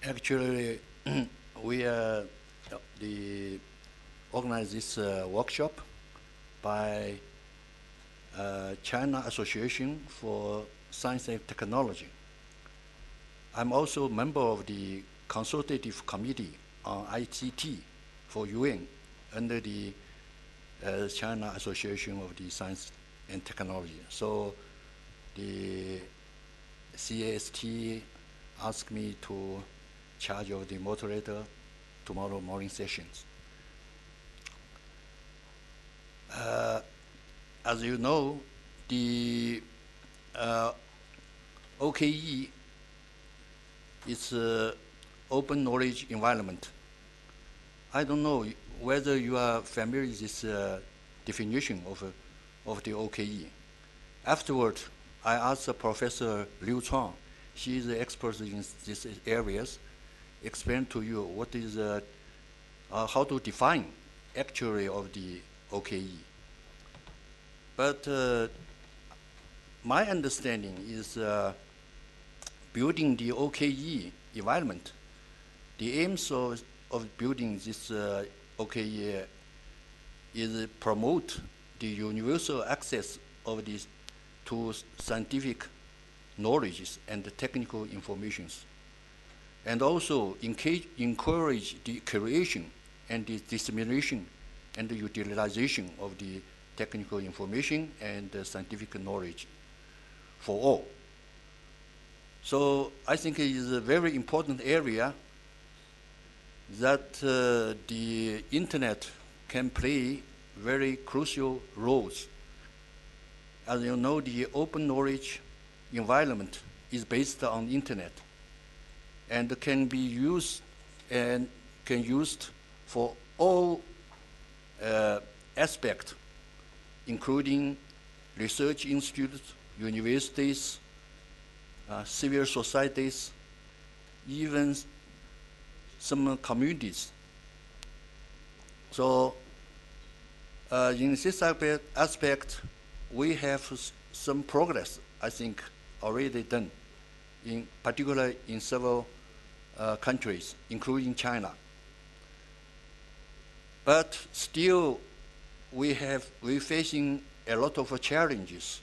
Actually, we organize this workshop by China Association for Science and Technology. I'm also a member of the consultative committee on ICT for UN under the China Association of the Science and Technology. So the CAST asked me to charge of the moderator tomorrow morning sessions. As you know, the OKE is open knowledge environment. I don't know whether you are familiar with this definition of the OKE. Afterward, I asked Professor Liu Chuang, she is the expert in these areas, explain to you what is how to define actually of the OKE. But my understanding is building the OKE environment. The aims of building this OKE is promote the universal access of this to scientific knowledge and technical informations, and also encourage the creation and the dissemination and the utilization of the technical information and scientific knowledge for all. So I think it is a very important area that the internet can play very crucial roles. As you know, the open knowledge environment is based on internet and can be used for all aspects, including research institutes, universities, civil societies, even some communities. So in this aspect, we have some progress, I think, already done, in particular in several countries, including China. But still, we're facing a lot of challenges,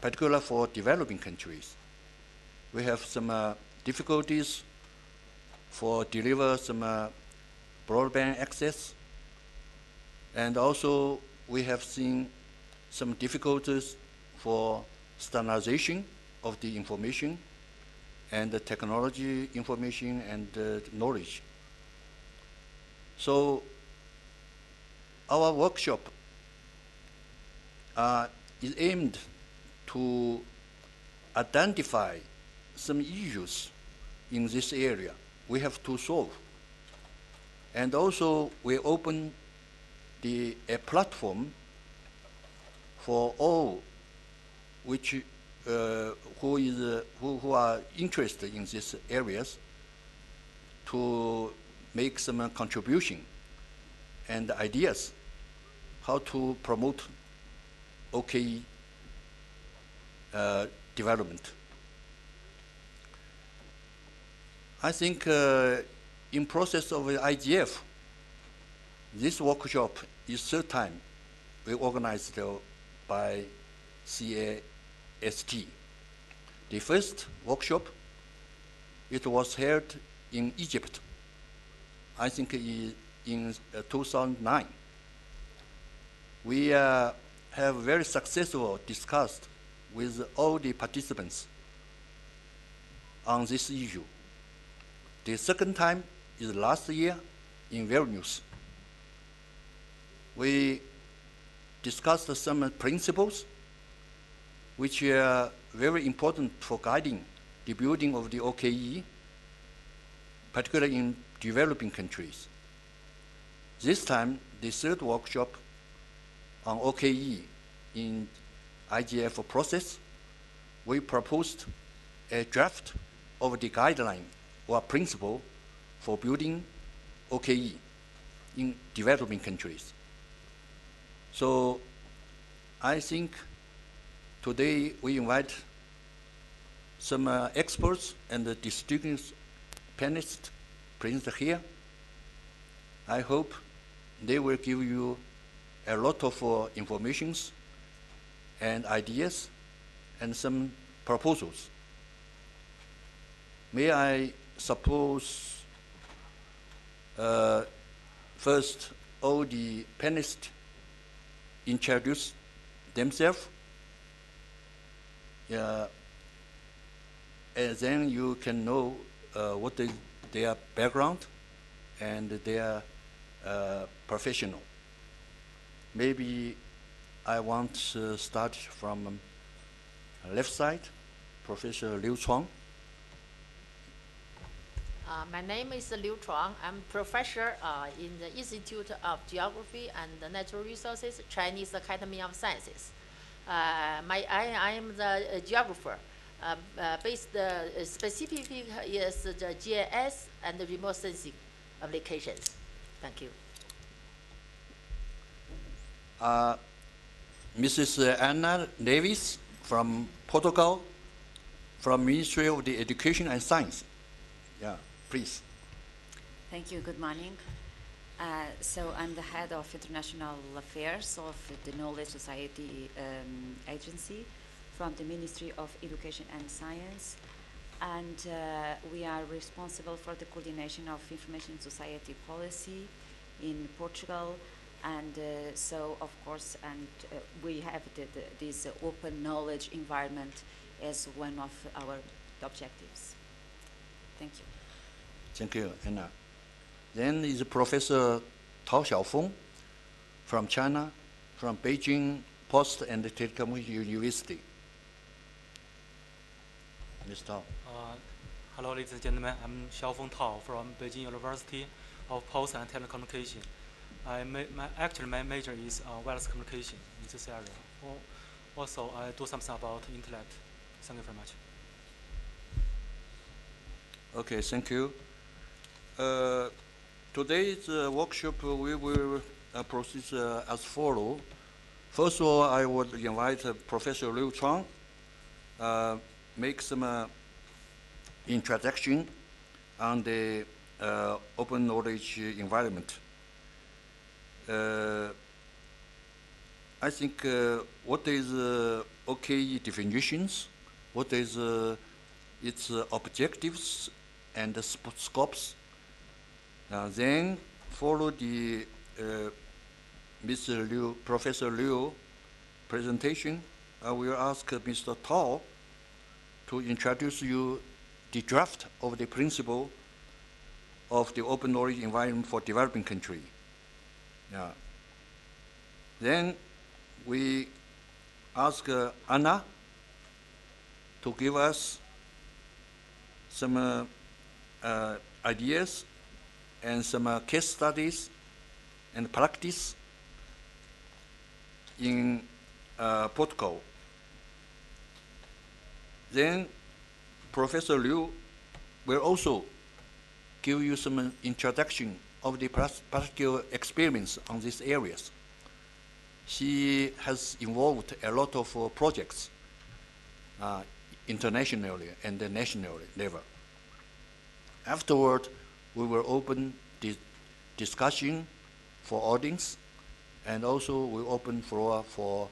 particularly for developing countries. We have some difficulties for deliver some broadband access, and also we have seen some difficulties for standardization of the information and the technology information and knowledge. So our workshop is aimed to identify some issues in this area we have to solve. And also we open a platform for all which who are interested in these areas to make some contribution and ideas how to promote OKE development. I think in process of IGF, this workshop is third time we organized by CAST. The first workshop, it was held in Egypt, I think in 2009. We have very successful discussed with all the participants on this issue. The second time is last year in Vilnius. We discussed some principles which are very important for guiding the building of the OKE, particularly in developing countries. This time, the third workshop on OKE in IGF process, we proposed a draft of the guideline or principle for building OKE in developing countries. So I think today we invite some experts and distinguished panelists present here. I hope they will give you a lot of informations and ideas and some proposals. May I suppose first all the panelists introduce themselves, and then you can know what is their background and their professional. Maybe I want to start from left side, Professor Liu Chuang. My name is Liu Chuang. I'm professor in the Institute of Geography and Natural Resources, Chinese Academy of Sciences. I am the geographer. Based specifically is the GIS and the remote sensing applications. Thank you. Mrs. Anna Davis from Portugal, from Ministry of the Education and Science. Yeah, please. Thank you. Good morning. So I'm the head of international affairs of the Knowledge Society Agency from the Ministry of Education and Science. And we are responsible for the coordination of information society policy in Portugal. And so, of course, and we have this open knowledge environment as one of our objectives. Thank you. Thank you, Anna. Then is Professor Tao Xiaofeng from China, from Beijing Post and Telecommunication University. Ms. Tao. Hello, ladies and gentlemen. I'm Xiaofeng Tao from Beijing University of Post and Telecommunication. Actually, my major is wireless communication in this area. Also, I do something about internet. Thank you very much. Okay, thank you. Today's workshop, we will proceed as follows. First of all, I would invite Professor Liu Chuang make some introduction on the open knowledge environment. I think what is OKE definitions, what is its objectives and scopes. Then follow the Mr. Liu, Professor Liu presentation. I will ask Mr. Tao to introduce you the draft of the principle of the open knowledge environment for developing country. Yeah. Then we ask Anna to give us some ideas and some case studies and practice in Portugal. Then Professor Liu will also give you some introduction of the practical experience on these areas. She has involved a lot of projects internationally and the national level. Afterward, we will open the discussion for audience, and also we open floor for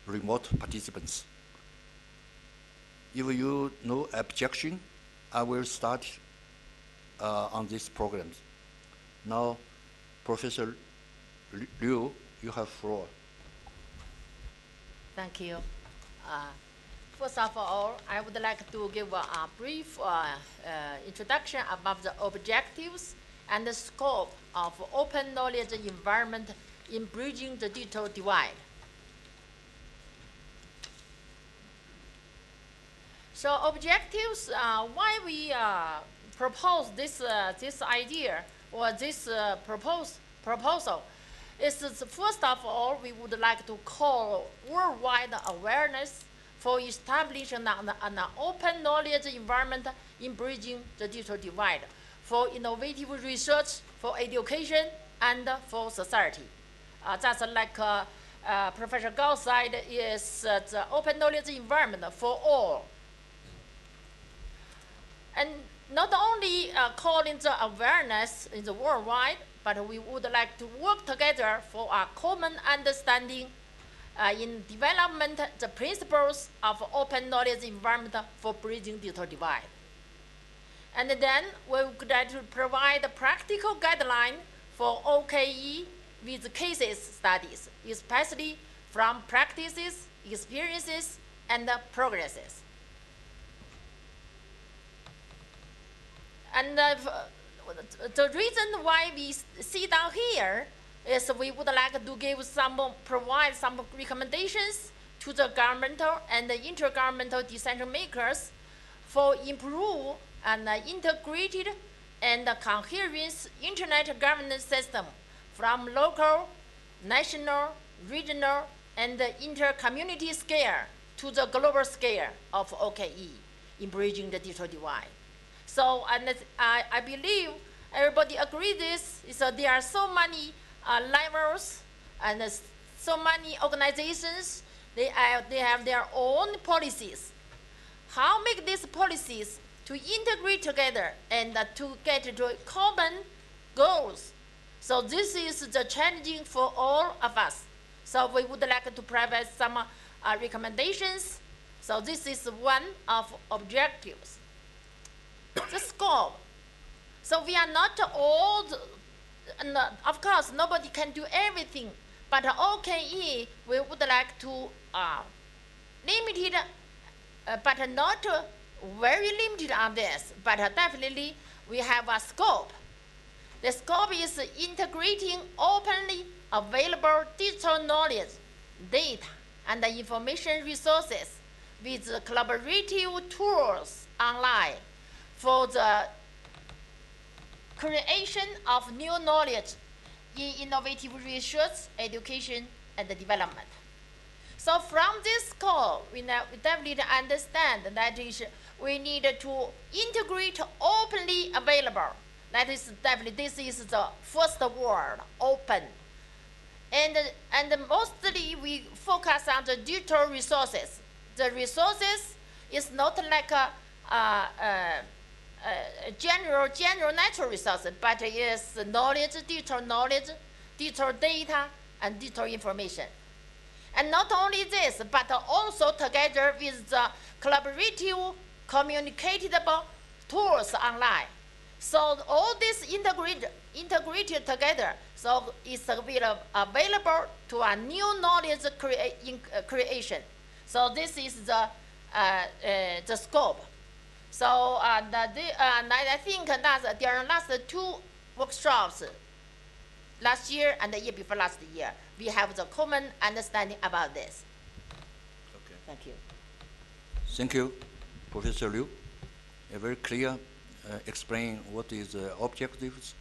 remote participants. If you no objection, I will start on this program. Now, Professor Liu, you have floor. Thank you. First of all, I would like to give a brief introduction about the objectives and the scope of open knowledge environment in bridging the digital divide. So objectives, why we propose this idea or this proposal is first of all, we would like to call worldwide awareness for establishing an open knowledge environment in bridging the digital divide for innovative research, for education, and for society. That's like Professor Gao said, is the open knowledge environment for all. And not only calling the awareness in the worldwide, but we would like to work together for a common understanding in development the principles of open knowledge environment for bridging digital divide. And then we would like to provide a practical guideline for OKE with cases studies, especially from practices, experiences, and progresses. And the reason why we sit down here is we would like to give provide some recommendations to the governmental and the intergovernmental decision makers for improve an integrated and coherent internet governance system from local, national, regional, and inter-community scale to the global scale of OKE in bridging the digital divide. So, and I believe everybody agrees this, is that there are so many levels and so many organizations, they have their own policies. How make these policies to integrate together and to get to common goals? So this is the challenging for all of us. So we would like to provide some recommendations. So this is one of objectives. The scope. So we are not all, of course, nobody can do everything, but OKE, we would like to limit it, but not very limited on this, but definitely we have a scope. The scope is integrating openly available digital knowledge, data, and information resources with collaborative tools online for the creation of new knowledge in innovative research, education, and development. So from this scope, we definitely understand that we need to integrate openly available. That is definitely, this is the first word, open. And mostly we focus on the digital resources. The resources is not like a general natural resources, but it is knowledge, digital data, and digital information. And not only this, but also together with the collaborative, communicatable tools online. So all this integrated together, so it's available to a new knowledge creation. So this is the scope. So I think there are last two workshops, last year and the year before last year, we have the common understanding about this. Okay. Thank you. Thank you, Professor Liu. A very clear explain what is the objectives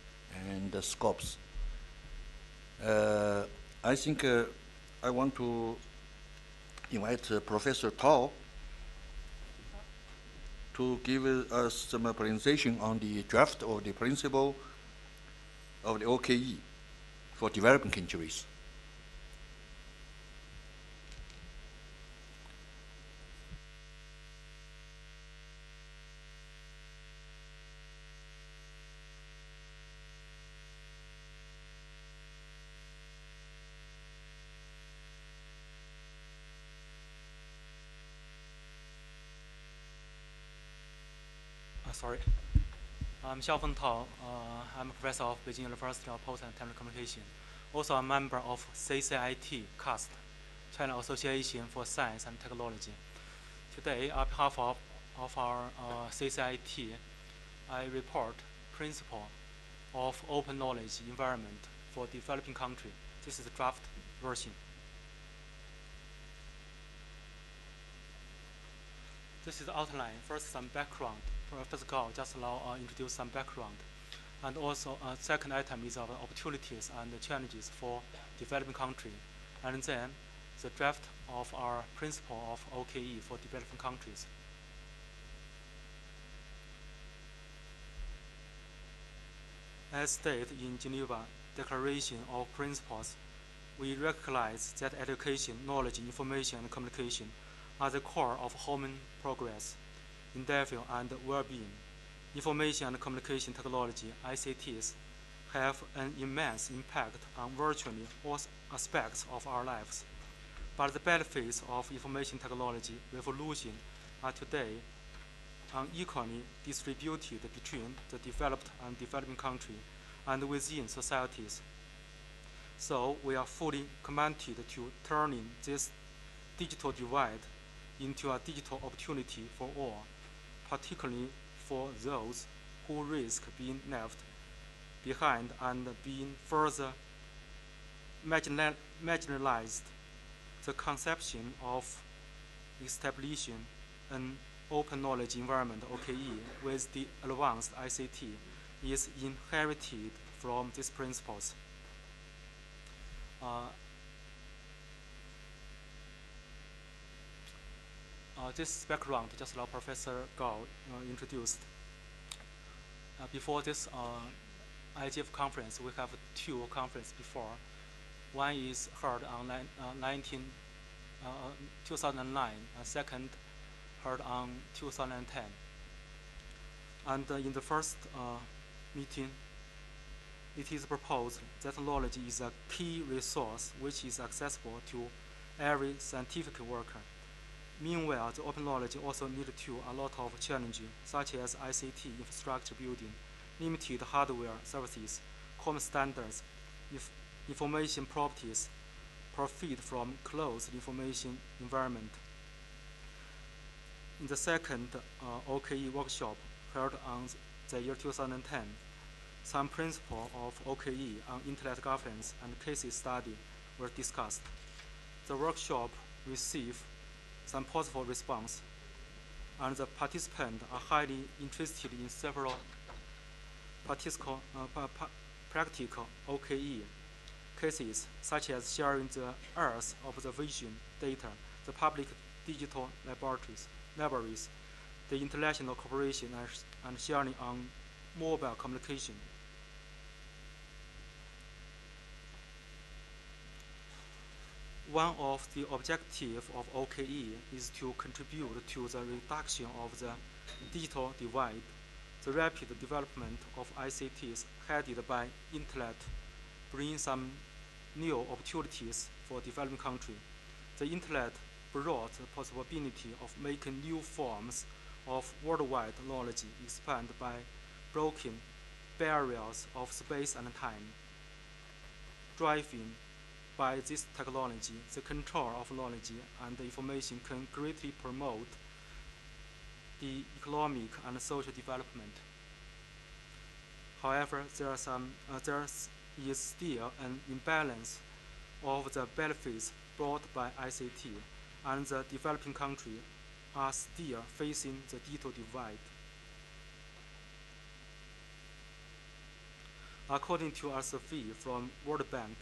and the scopes. I think I want to invite Professor Tao to give us some presentation on the draft of the principle of the OKE for developing countries. Sorry. I'm Xiaofeng Tao. I'm a professor of Beijing University of Post and Telecommunication. Also a member of CCIT, CAST, China Association for Science and Technology. Today, on behalf of our CCIT, I report principle of open knowledge environment for developing country. This is the draft version. This is the outline. First, some background. Professor Gao just now introduce some background. And also, second item is our opportunities and the challenges for developing country. And then, the draft of our principle of OKE for developing countries. As stated in Geneva Declaration of Principles, we recognize that education, knowledge, information, and communication are the core of human progress, endeavor, and well-being. Information and communication technology, ICTs, have an immense impact on virtually all aspects of our lives. But the benefits of information technology revolution are today unequally distributed between the developed and developing countries and within societies. So we are fully committed to turning this digital divide into a digital opportunity for all, particularly for those who risk being left behind and being further marginalized. The conception of establishing an open knowledge environment, OKE, with the advanced ICT is inherited from these principles. This background, just like Professor Gao introduced. Before this IGF conference, we have two conferences before. One is held on 2009, and second held on 2010. And in the first meeting, it is proposed that knowledge is a key resource which is accessible to every scientific worker. Meanwhile, the open knowledge also leads to a lot of challenges, such as ICT infrastructure building, limited hardware services, common standards, information properties, profit from closed information environment. In the second OKE workshop held on the year 2010, some principles of OKE on internet governance and case study were discussed. The workshop received some positive response, and the participants are highly interested in several practical OKE cases, such as sharing the Earth observation data, the public digital libraries, the international cooperation, and sharing on mobile communication. One of the objectives of OKE is to contribute to the reduction of the digital divide. The rapid development of ICTs headed by Internet brings some new opportunities for developing countries. The Internet brought the possibility of making new forms of worldwide knowledge expand by breaking barriers of space and time. Driving by this technology, the control of knowledge and information can greatly promote the economic and social development. However, there is still an imbalance of the benefits brought by ICT, and the developing countries are still facing the digital divide. According to a survey from World Bank,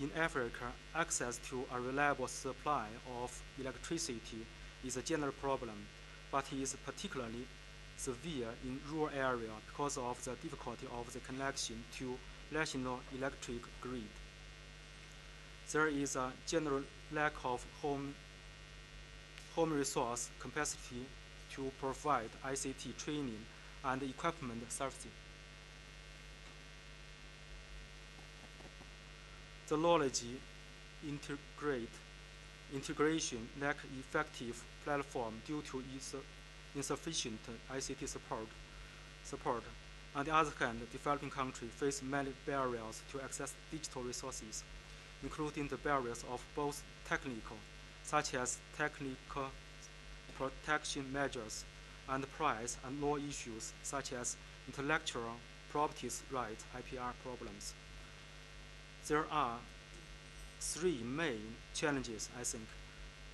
in Africa, access to a reliable supply of electricity is a general problem, but is particularly severe in rural areas because of the difficulty of the connection to national electric grid. There is a general lack of home resource capacity to provide ICT training and equipment services. The knowledge integration lack effective platform due to insufficient ICT support. On the other hand, developing countries face many barriers to access digital resources, including the barriers of both technical, such as technical protection measures, and price and law issues, such as intellectual property rights (IPR) problems. There are three main challenges,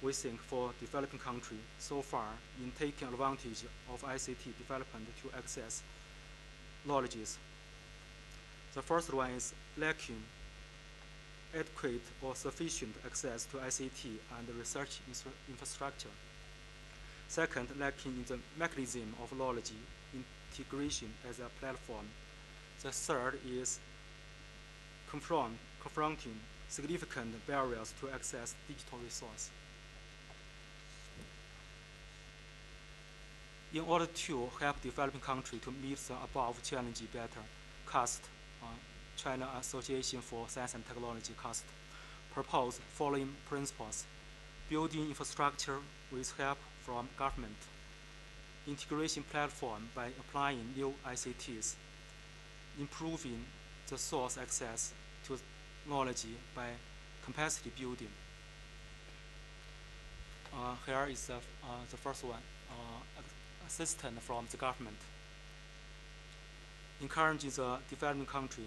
we think, for developing countries so far in taking advantage of ICT development to access knowledges. The first one is lacking adequate or sufficient access to ICT and research infrastructure. Second, lacking the mechanism of knowledge integration as a platform. The third is confronting significant barriers to access digital resource. In order to help developing countries to meet the above challenge better, CAST, China Association for Science and Technology, CAST, propose following principles: building infrastructure with help from government, integration platform by applying new ICTs, improving the source access to knowledge by capacity building. Here is the first one, assistance from the government. Encouraging the developing country,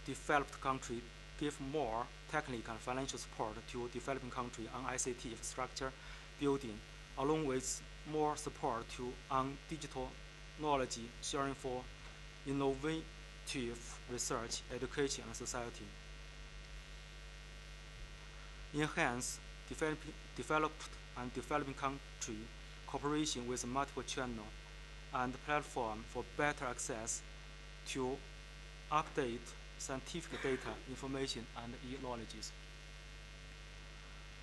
developed country give more technical and financial support to developing country on ICT infrastructure building, along with more support on digital knowledge sharing for innovative research, education, and society. Enhance developed and developing country cooperation with multiple channels and platform for better access to update scientific data, information, and e-knowledges.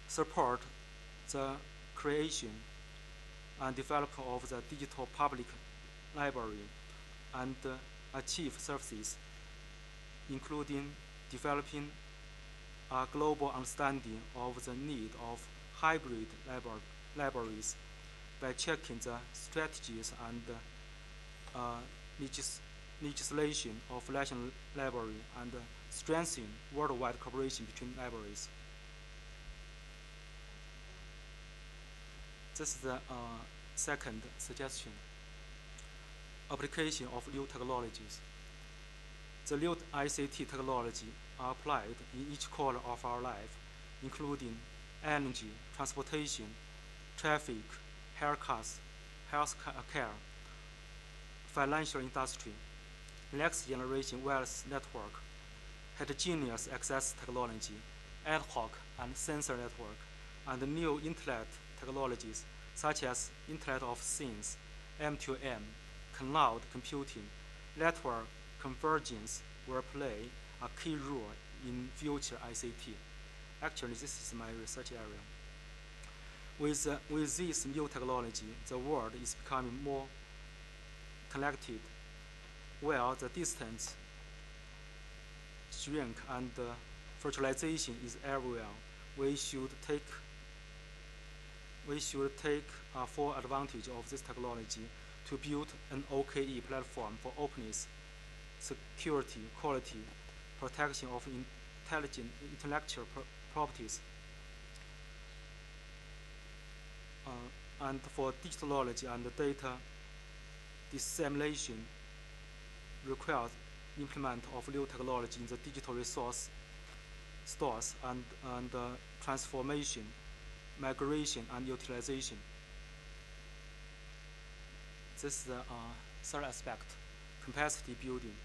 Support the creation and development of the digital public library and achieve services, including developing a global understanding of the need of hybrid libraries by checking the strategies and legislation of national library and strengthening worldwide cooperation between libraries. This is the second suggestion. Application of new technologies. The new ICT technology are applied in each corner of our life, including energy, transportation, traffic, health care, financial industry, next generation wireless network, heterogeneous access technology, ad hoc and sensor network, and new internet technologies such as Internet of Things, M2M, cloud computing, network convergence will play a key role in future ICT. Actually, this is my research area. With this new technology, the world is becoming more connected, while the distance shrink and virtualization is everywhere. We should take full advantage of this technology to build an OKE platform for openness, security, quality, protection of intellectual properties, and for digital knowledge and data dissemination requires implement of new technology in the digital resource stores and transformation, migration, and utilization. This is the third aspect, capacity building.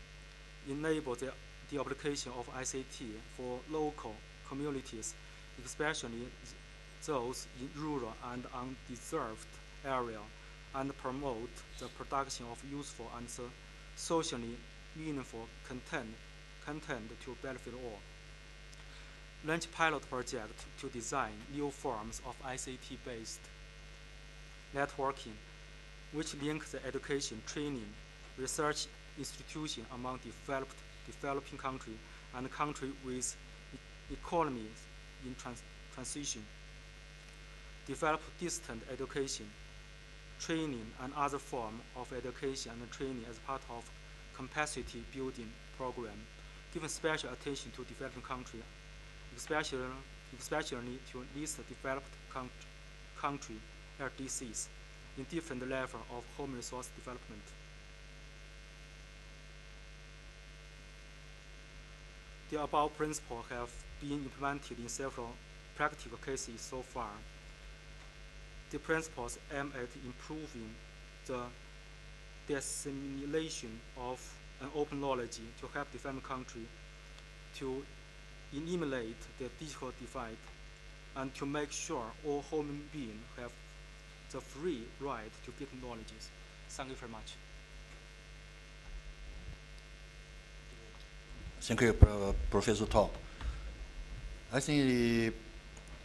Enable the application of ICT for local communities, especially those in rural and undeserved areas, and promote the production of useful and socially meaningful content to benefit all. Launch pilot project to design new forms of ICT-based networking, which link the education, training, research institution among developing countries and countries with economies in transition. Develop distant education, training, and other forms of education and training as part of capacity building program, giving special attention to developing countries, especially to least developed country LDCs in different levels of home resource development. The above principles have been implemented in several practical cases so far. The principles aim at improving the dissemination of an open knowledge to help developing countries to eliminate the digital divide and to make sure all human beings have the free right to get knowledge. Thank you very much. Thank you, Professor Tao. I think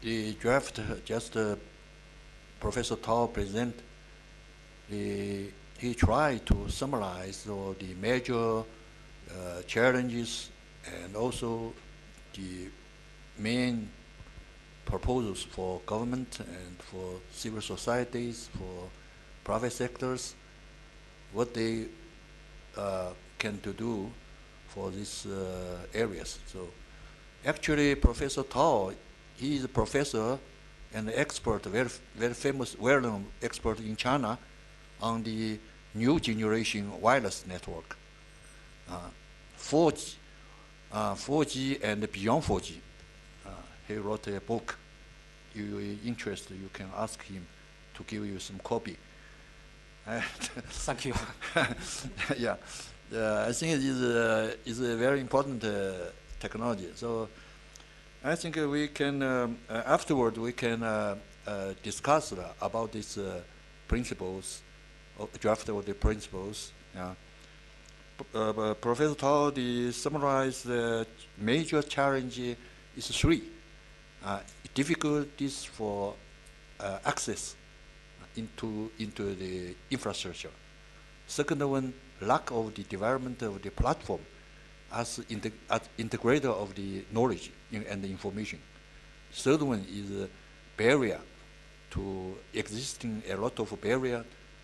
the draft just Professor Tao present he tried to summarize all the major challenges and also the main proposals for government and for civil societies, for private sectors, what they can to do for these areas. So actually Professor Tao, he is a professor and an expert, very famous, well-known expert in China on the new generation wireless network, 4G, 4G and beyond 4G. He wrote a book. If you're interested, you can ask him to give you some copy. Thank you. Yeah, I think it is a very important technology. So I think we can, afterward, we can discuss about these principles, draft of the principles. Yeah. Professor Tao summarized the major challenge is 3. Difficulties for access into the infrastructure. Second one, lack of the development of the platform as integrator of the knowledge and the information. Third one is barrier to existing, a lot of barrier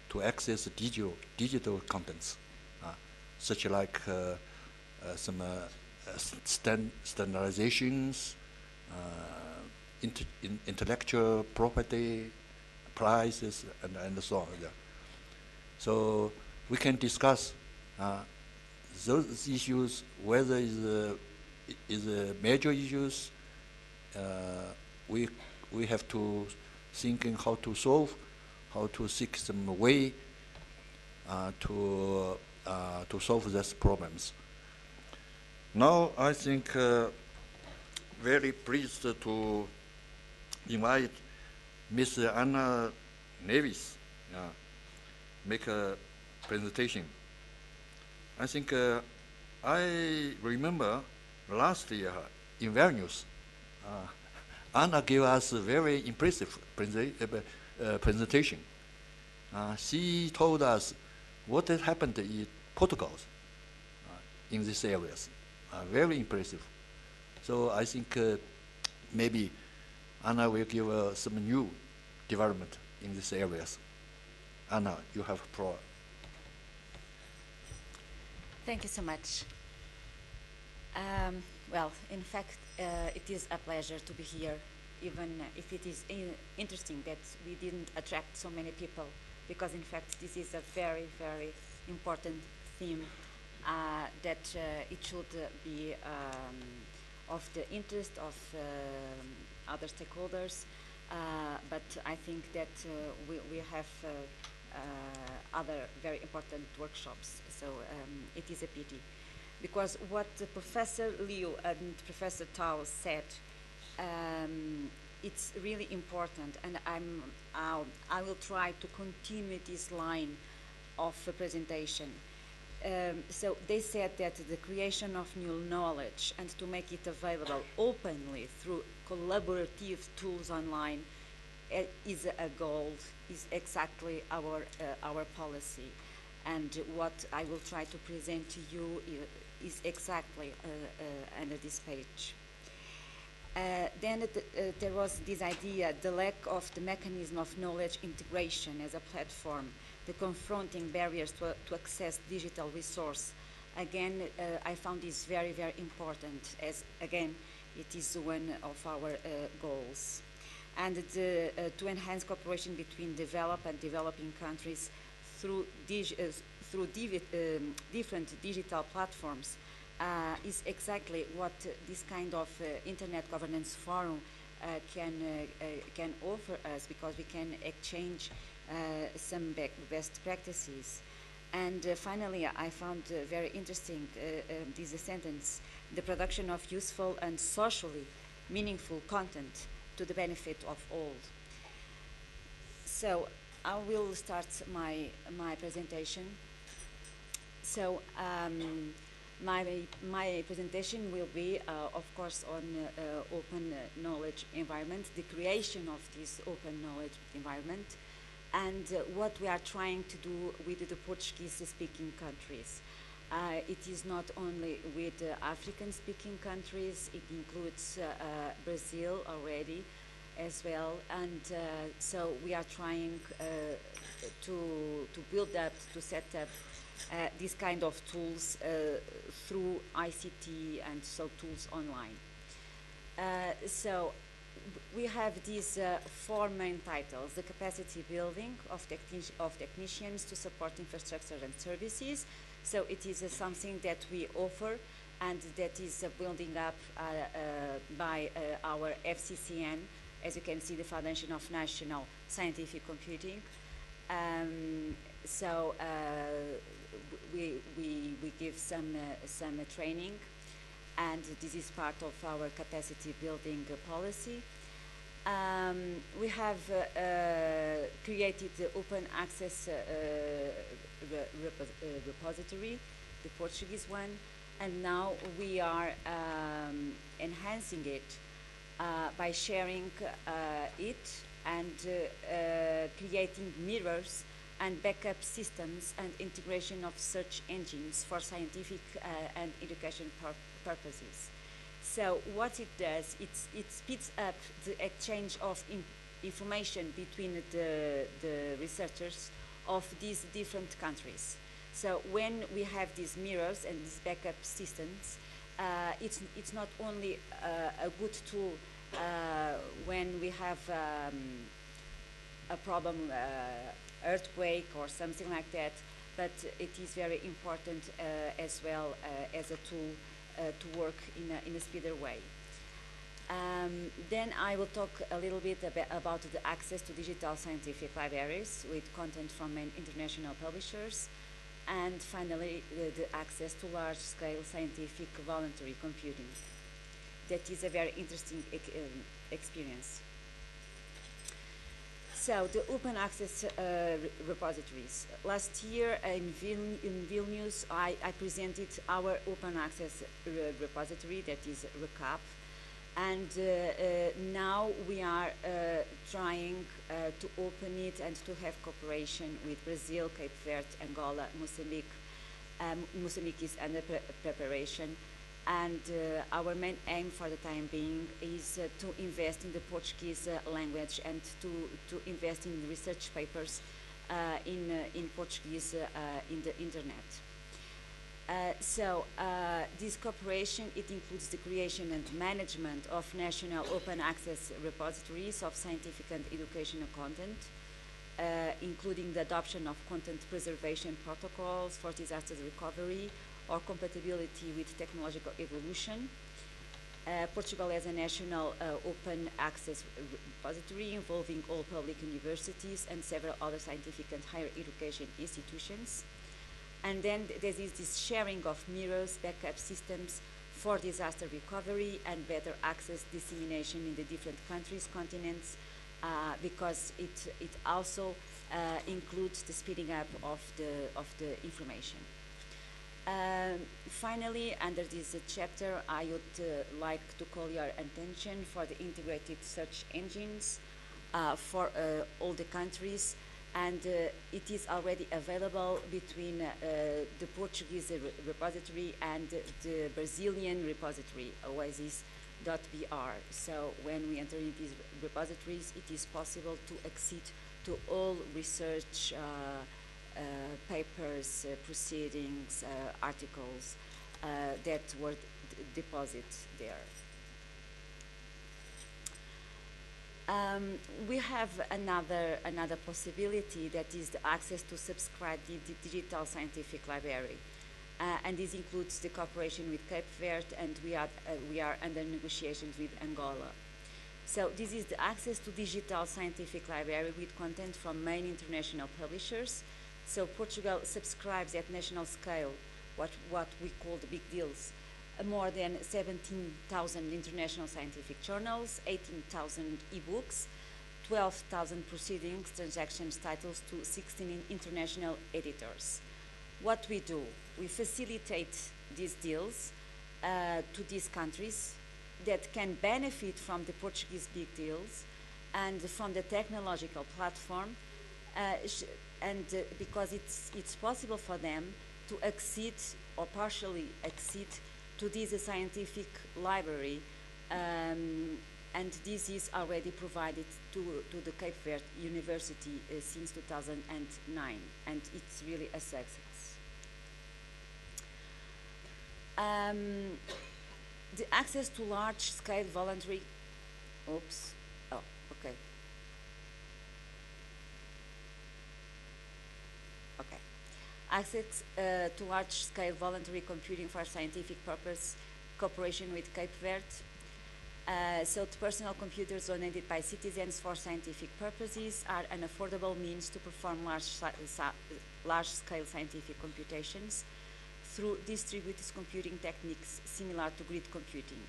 to access digital contents, such like some standardizations, intellectual property, prices, and so on. Yeah. So we can discuss those issues, whether is major issues. We have to think in how to solve, how to seek some way to solve these problems. Now I think very pleased to invite Ms. Anna Nevis make a presentation. I think I remember last year in Vilnius, Anna gave us a very impressive presentation. She told us what had happened in Portugal in these areas. Very impressive. So I think maybe Anna will give some new development in these areas. Anna, you have the floor. Thank you so much. Well, in fact, it is a pleasure to be here, even if it is interesting that we didn't attract so many people, because in fact this is a very, very important theme that it should be of the interest of other stakeholders, but I think that we have other very important workshops, so it is a pity. Because what Professor Liu and Professor Tao said, it's really important, and I will try to continue this line of presentation. So they said that the creation of new knowledge and to make it available openly through collaborative tools online is a goal, is exactly our policy. And what I will try to present to you is exactly under this page. Then there was this idea, the lack of the mechanism of knowledge integration as a platform, the confronting barriers to access digital resource. Again, I found this very, very important, as again, it is one of our goals. And to enhance cooperation between developed and developing countries through different digital platforms is exactly what this kind of Internet Governance Forum can offer us, because we can exchange some best practices. And finally, I found very interesting this sentence, the production of useful and socially meaningful content to the benefit of all. So I will start my presentation. So my presentation will be, of course, on open knowledge environment, the creation of this open knowledge environment, and what we are trying to do with the Portuguese-speaking countries. It is not only with African-speaking countries, it includes Brazil already as well, and so we are trying to build up, to set up these kind of tools through ICT and so tools online. So we have these four main titles: the capacity building of technicians to support infrastructure and services. So it is something that we offer and that is building up by our FCCN, as you can see, the Foundation of National Scientific Computing. So we give some training, and this is part of our capacity building policy. We have created the open access repository, the Portuguese one, and now we are enhancing it by sharing it and creating mirrors and backup systems and integration of search engines for scientific and education purposes. So what it does, it speeds up the exchange of information between the researchers of these different countries. So when we have these mirrors and these backup systems, it's not only a good tool when we have a problem, earthquake or something like that, but it is very important as well as a tool to work in a speedier way. Then I will talk a little bit about the access to digital scientific libraries with content from many international publishers, and finally the access to large-scale scientific voluntary computing. That is a very interesting experience. So the open access repositories. Last year in Vilnius, I presented our open access repository, that is RECAP, and now we are trying to open it and to have cooperation with Brazil, Cape Verde, Angola, Mozambique. Mozambique is under preparation. And our main aim for the time being is to invest in the Portuguese language and to invest in research papers in Portuguese in the internet. So this cooperation, it includes the creation and management of national open access repositories of scientific and educational content, including the adoption of content preservation protocols for disaster recovery, or compatibility with technological evolution. Portugal has a national open access repository involving all public universities and several other scientific and higher education institutions. And then there is this sharing of mirrors, backup systems for disaster recovery and better access dissemination in the different countries, continents, because it also includes the speeding up of the information. Finally, under this chapter, I would like to call your attention for the integrated search engines for all the countries, and it is already available between the Portuguese repository and the Brazilian repository, oasis.br. So when we enter in these repositories, it is possible to accede to all research papers, proceedings, articles that were deposited there. We have another possibility, that is the access to subscribe the digital scientific library, and this includes the cooperation with Cape Verde, and we are under negotiations with Angola. So this is the access to digital scientific library with content from main international publishers. So Portugal subscribes at national scale what we call the big deals, more than 17,000 international scientific journals, 18,000 e-books, 12,000 proceedings, transactions, titles to 16 international editors. What we do, we facilitate these deals to these countries that can benefit from the Portuguese big deals and from the technological platform, Because it's possible for them to accede or partially accede to this scientific library, and this is already provided to the Cape Verde University since 2009, and it's really a success. The access to large-scale voluntary, access to large-scale voluntary computing for scientific purpose, cooperation with Cape Verde. So the personal computers donated by citizens for scientific purposes are an affordable means to perform large-scale scientific computations through distributed computing techniques similar to grid computing.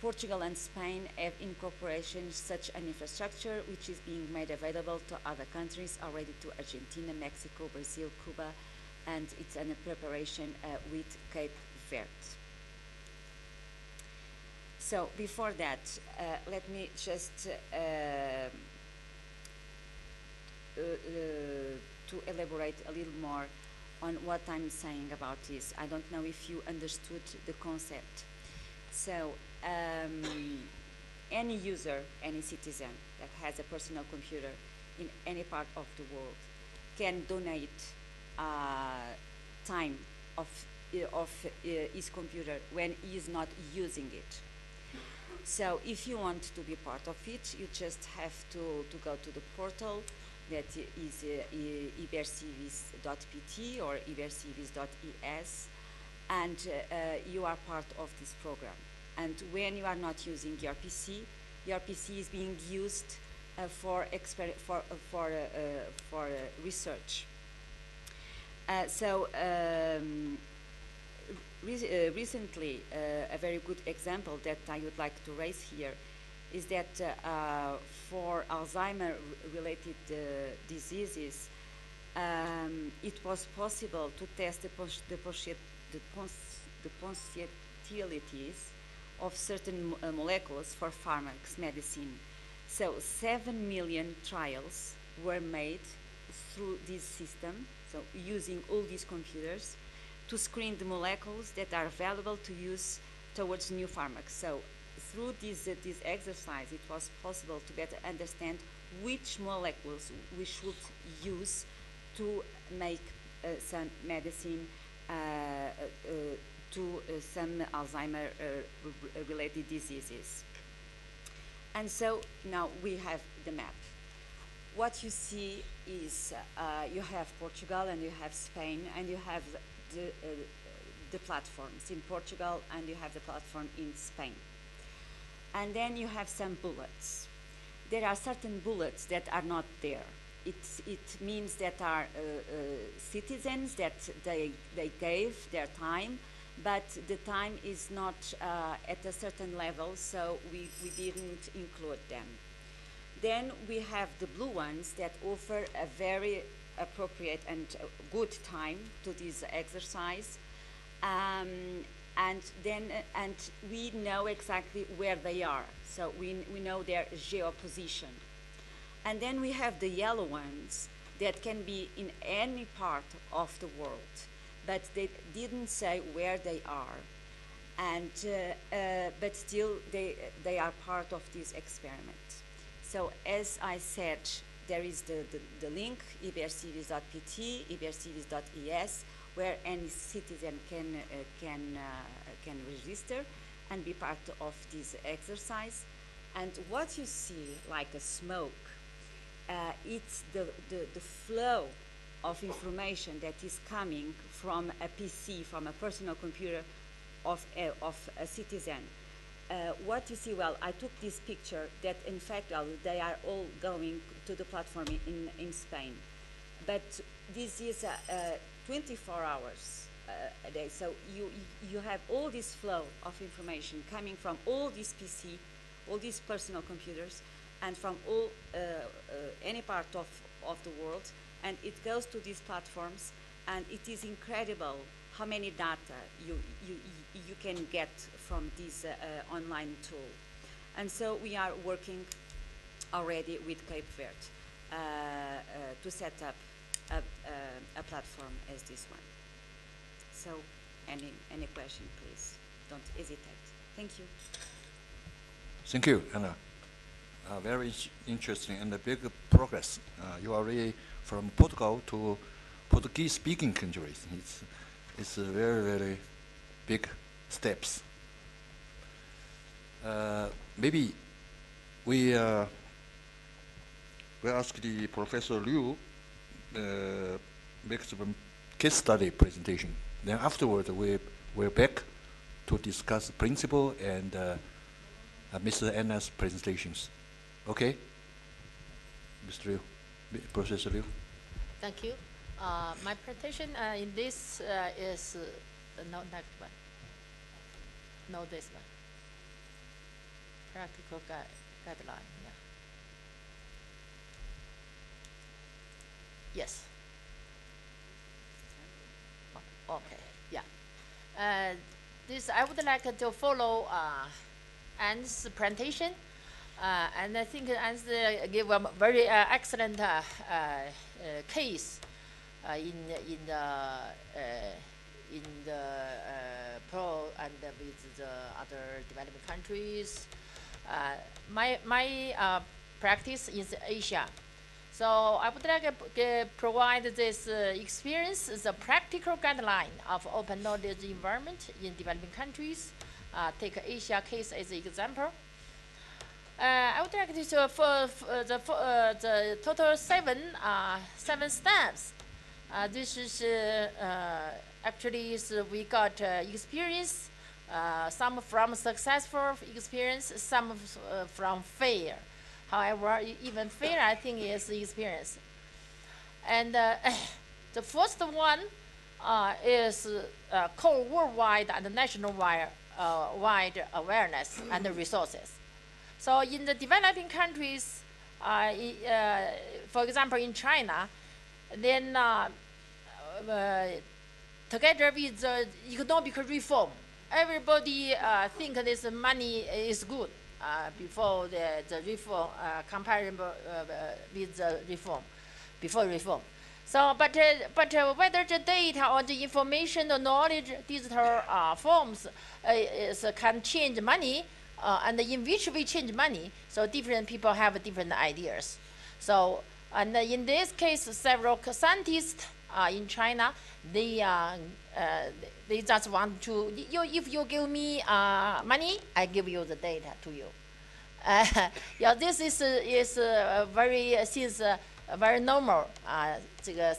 Portugal and Spain have incorporated such an infrastructure, which is being made available to other countries, already to Argentina, Mexico, Brazil, Cuba, and it's in preparation with Cape Verde. So before that, let me just to elaborate a little more on what I'm saying about this. I don't know if you understood the concept. So any user, any citizen that has a personal computer in any part of the world can donate time of his computer when he is not using it. So if you want to be part of it, you just have to go to the portal that is ibercivis.pt or ibercivis.es, and you are part of this program. And when you are not using your PC is being used for research. Recently, a very good example that I would like to raise here is that for Alzheimer-related diseases, it was possible to test the potentialities of certain molecules for pharmacs medicine. So 7 million trials were made through this system, so using all these computers, to screen the molecules that are available to use towards new pharmacs. So through this exercise, it was possible to better understand which molecules we should use to make some medicine to some Alzheimer-related diseases. And so now we have the map. What you see is you have Portugal and you have Spain, and you have the platforms in Portugal and you have the platform in Spain. And then you have some bullets. There are certain bullets that are not there. It means that are citizens that they gave their time, but the time is not at a certain level, so we didn't include them. Then we have the blue ones that offer a very appropriate and good time to this exercise, and we know exactly where they are, so we know their geoposition. And then we have the yellow ones that can be in any part of the world, but they didn't say where they are, and but still they are part of this experiment. So as I said, there is the link, ibercivis.pt, ibercivis.es, where any citizen can register and be part of this exercise. And what you see, like a smoke, it's the flow of information that is coming from a PC, from a personal computer of a citizen. What you see, well, I took this picture that in fact, well, they are all going to the platform in Spain. But this is 24 hours a day. So you have all this flow of information coming from all these PC, all these personal computers, and from all any part of the world. And it goes to these platforms, and it is incredible how many data you can get from this online tool. And so we are working already with Cape Verde. to set up a platform as this one. So, any question, please don't hesitate. Thank you. Thank you, Anna. Very interesting and a big progress. You are really from Portugal to Portuguese-speaking countries. It's very, very big steps. Maybe we ask the Professor Liu make some case study presentation. Then afterward, we're back to discuss principle and Mr. Anna's presentations. Okay? Mr. Liu, Professor Liu. Thank you. My presentation in this is no next one. No, this one. Practical guideline. Yeah. Yes. Okay. Yeah. This I would like to follow Anne's presentation. And I think Anne gave a very excellent case in the pro and with the other developing countries. My practice is Asia, so I would like to provide this experience as a practical guideline of open knowledge environment in developing countries. Take Asia case as an example. I would like to show for the total seven steps. This is actually we got experience, some from successful experience, some from failure. However, even failure I think is experience. And the first one is called worldwide and national wide awareness and resources. So in the developing countries, for example, in China, then together with the economic reform, everybody think this money is good before the reform, comparable with the reform, before reform. So, but whether the data or the information or knowledge digital forms can change money, and in which we change money, so different people have different ideas. So, and in this case, several scientists in China, they just want to, if you give me money, I give you the data to you. Yeah, this is very since very normal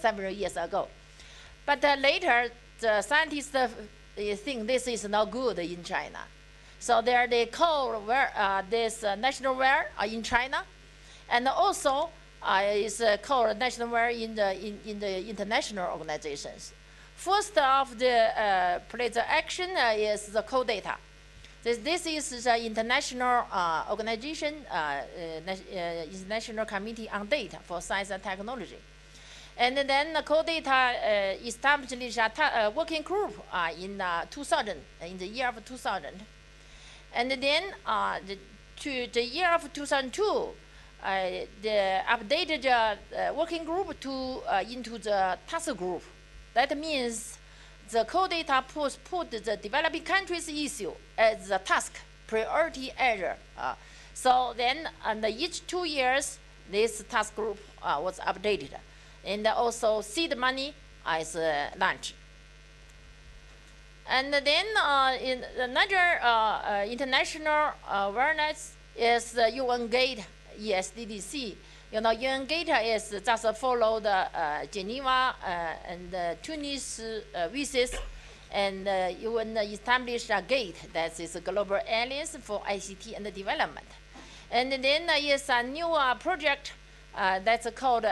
several years ago. But later, the scientists think this is not good in China. So there they call this nationalware in China, and also is called nationalware in the international organizations. First of the place action is the co-data. This is the international organization, International Committee on Data for Science and Technology. And then the co-data established a working group in 2000, in the year of 2000. And then the year of 2002, they updated the working group into the task group. That means the co-data put the developing countries issue as the task priority area. So then, each 2 years, this task group was updated, and also seed money is launched. And then in another international awareness is the UN Gate ESDDC. You know, UN Gate is just follow the Geneva and Tunis visas, and UN established a gate that is a global alliance for ICT and development. And then is a new project that's called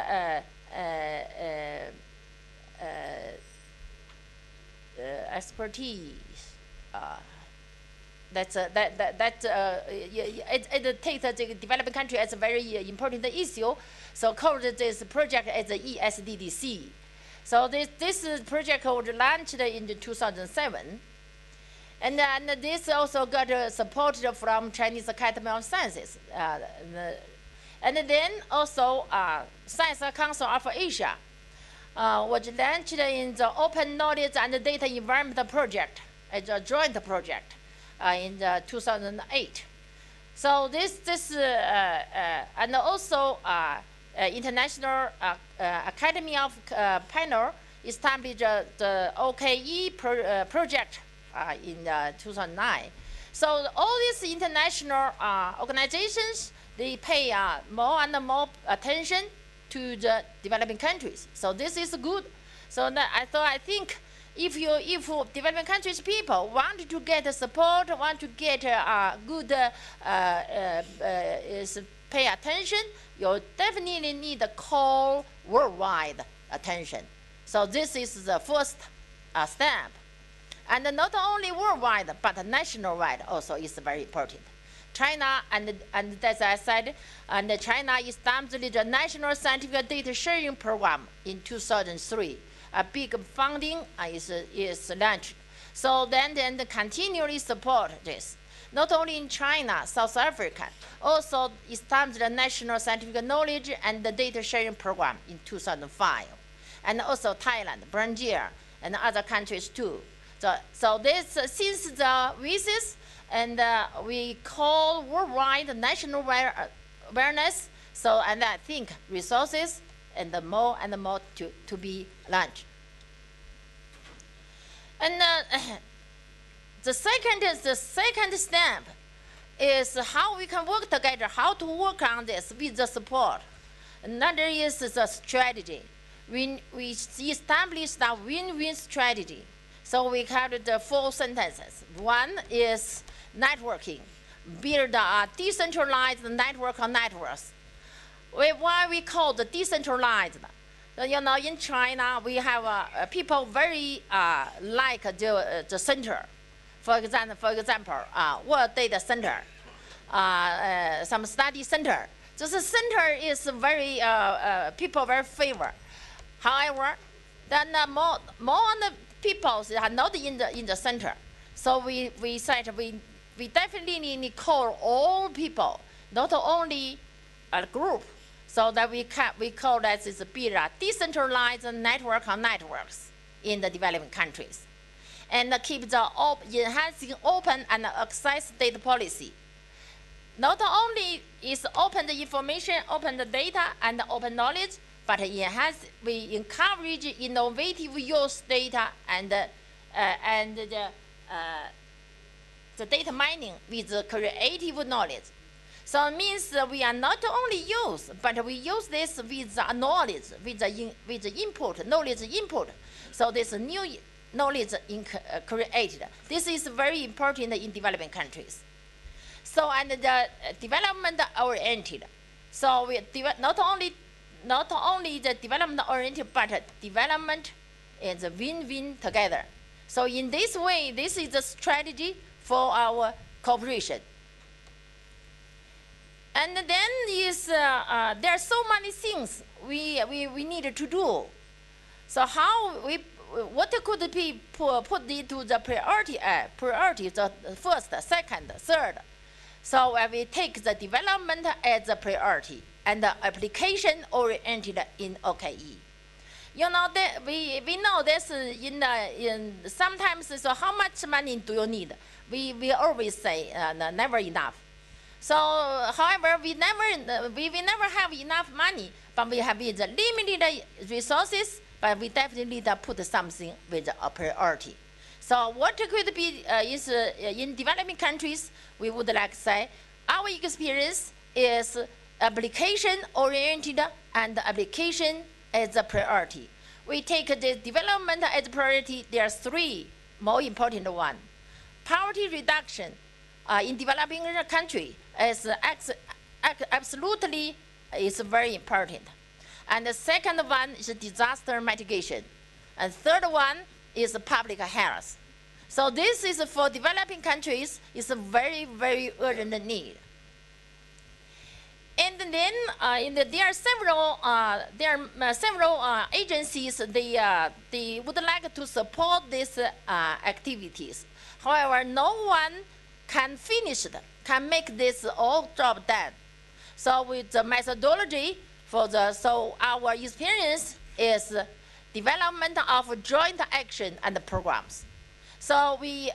expertise. It takes the developing country as a very important issue. So called this project as the ESDDC. So this project was launched in 2007. And this also got support from Chinese Academy of Sciences. And then also Science Council of Asia was launched in the Open Knowledge and Data Environment project as a joint project in 2008. So and also International Academy of Panel established the OKE project in 2009. So all these international organizations, they pay more and more attention to the developing countries. So this is good. So I think if developing countries people want to get support, want to get good pay attention, you definitely need to call worldwide attention. So this is the first step. And not only worldwide, but national-wide also is very important. China, and as I said, and China established the National Scientific Data Sharing Program in 2003. A big funding is launched. So then continually support this. Not only in China, South Africa, also established the National Scientific Knowledge and the Data Sharing Program in 2005. And also Thailand, Brazil, and other countries too. So this, since the recess, and we call worldwide national awareness, so, and I think resources and more to be launched. And the second step is how we can work together, how to work on this with the support. Another is the strategy. We established a win-win strategy. So we have the 4 sentences. One is networking, build a decentralized network of networks. Why we call the decentralized? You know, in China, we have people very like the center. For example, World Data Center, some study center. This center is very, people very favor. However, then more people are not in the center. So we said we definitely need to call all people, not only a group. So that we call that is build a decentralized network of networks in the developing countries, and keep the enhancing open and access data policy. Not only is open the information, open the data, and open knowledge, but we encourage innovative use data and the data mining with creative knowledge. So it means that we are not only use, but we use this with the knowledge, with the input, knowledge input. So this new knowledge created. This is very important in developing countries. So and the development oriented. So we not only the development oriented, but development is a win-win together. So in this way, this is the strategy for our cooperation. And then there are so many things we need to do. So what could be put into the priority, the first, second, third. So we take the development as a priority and the application oriented in OKE. You know that we know this in sometimes. So how much money do you need? We always say never enough. So, however, we never have enough money, but we have the limited resources, but we definitely need to put something with a priority. So what could be is in developing countries, we would like to say, our experience is application-oriented and application as a priority. We take the development as a priority. There are 3 more important ones. Poverty reduction in developing country is absolutely is very important. And the second one is disaster mitigation. And third one is public health. So this is for developing countries, is a very, very urgent need. And then there are several agencies, they would like to support these activities. However, no one can finish them, can make this all job done. So with the methodology for so our experience is development of joint action and programs. So we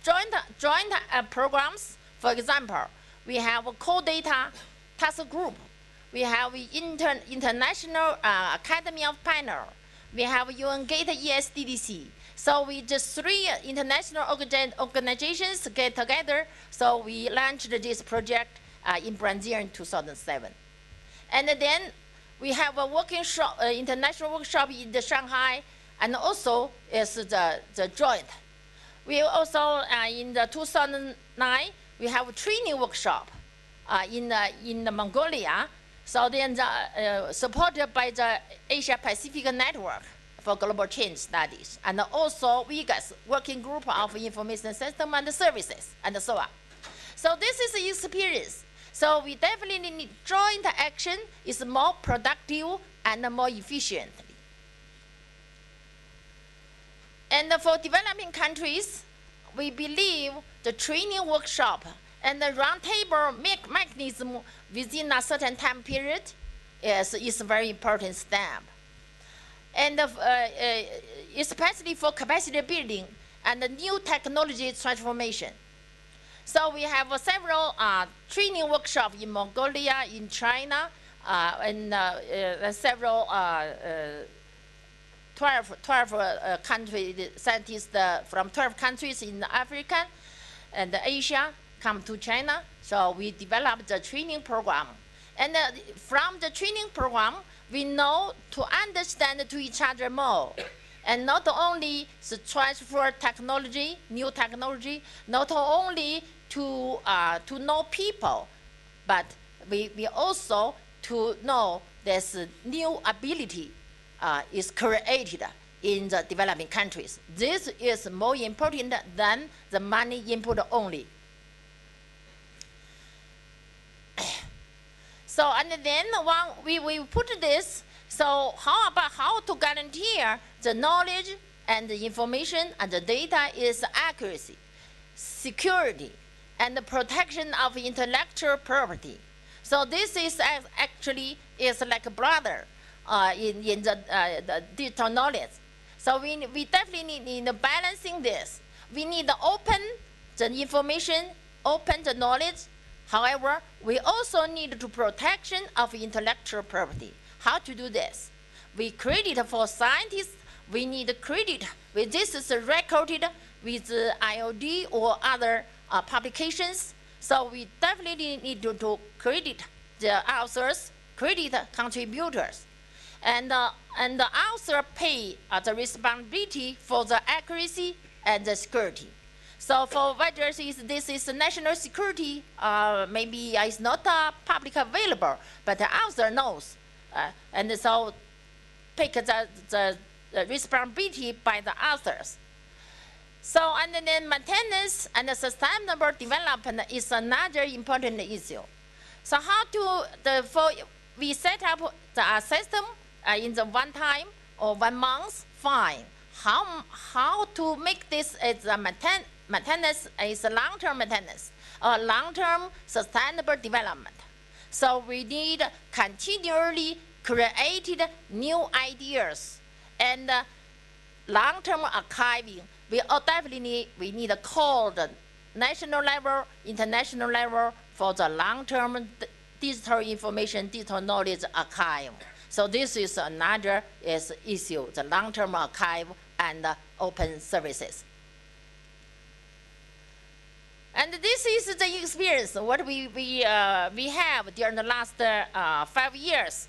joint programs, for example, we have a core-data task group. We have International Academy of Panel. We have UN Gate ESDDC. So we just 3 international organizations get together. So we launched this project in Brazil in 2007. And then we have a workshop, international workshop in the Shanghai, and also is the joint. We also, in the 2009, we have a training workshop in Mongolia. So then supported by the Asia Pacific Network for Global Change Studies, and also WIGAS, Working Group of Information System and Services, and so on. So this is the experience. So we definitely need joint action is more productive and more efficient. And for developing countries, we believe the training workshop and the roundtable mechanism within a certain time period is a very important step. And especially for capacity building and the new technology transformation. So we have several training workshops in Mongolia, in China, and several 12 countries, scientists from 12 countries in Africa and Asia come to China. So we developed the training program. And from the training program, we know to understand to each other more. And not only the transfer technology, new technology, not only to know people, but we also to know this new ability is created in the developing countries. This is more important than the money input only. So, and then when we put this, so how about how to guarantee the knowledge and the information and the data is accuracy, security, and the protection of intellectual property. So this is actually is like a brother in the digital knowledge. So we definitely need balancing this. We need to open the information, open the knowledge. However, we also need to protection of intellectual property. How to do this? We created for scientists, we need credit. This is recorded with IOD or other publications. So we definitely need to credit the authors, credit contributors. And the author pay the responsibility for the accuracy and the security. So for whether this is national security, maybe it's not public available, but the author knows. And so pick the responsibility by the authors. So and then maintenance and sustainable development is another important issue. So how to, we set up the system in the one time or 1 month, fine. How to make this as a maintenance is a long-term maintenance, or long-term sustainable development. So we need continually created new ideas and long-term archiving. We definitely need to call the national level, international level for the long-term digital information, digital knowledge archive. So this is another issue, the long-term archive and open services. And this is the experience, what we have during the last 5 years.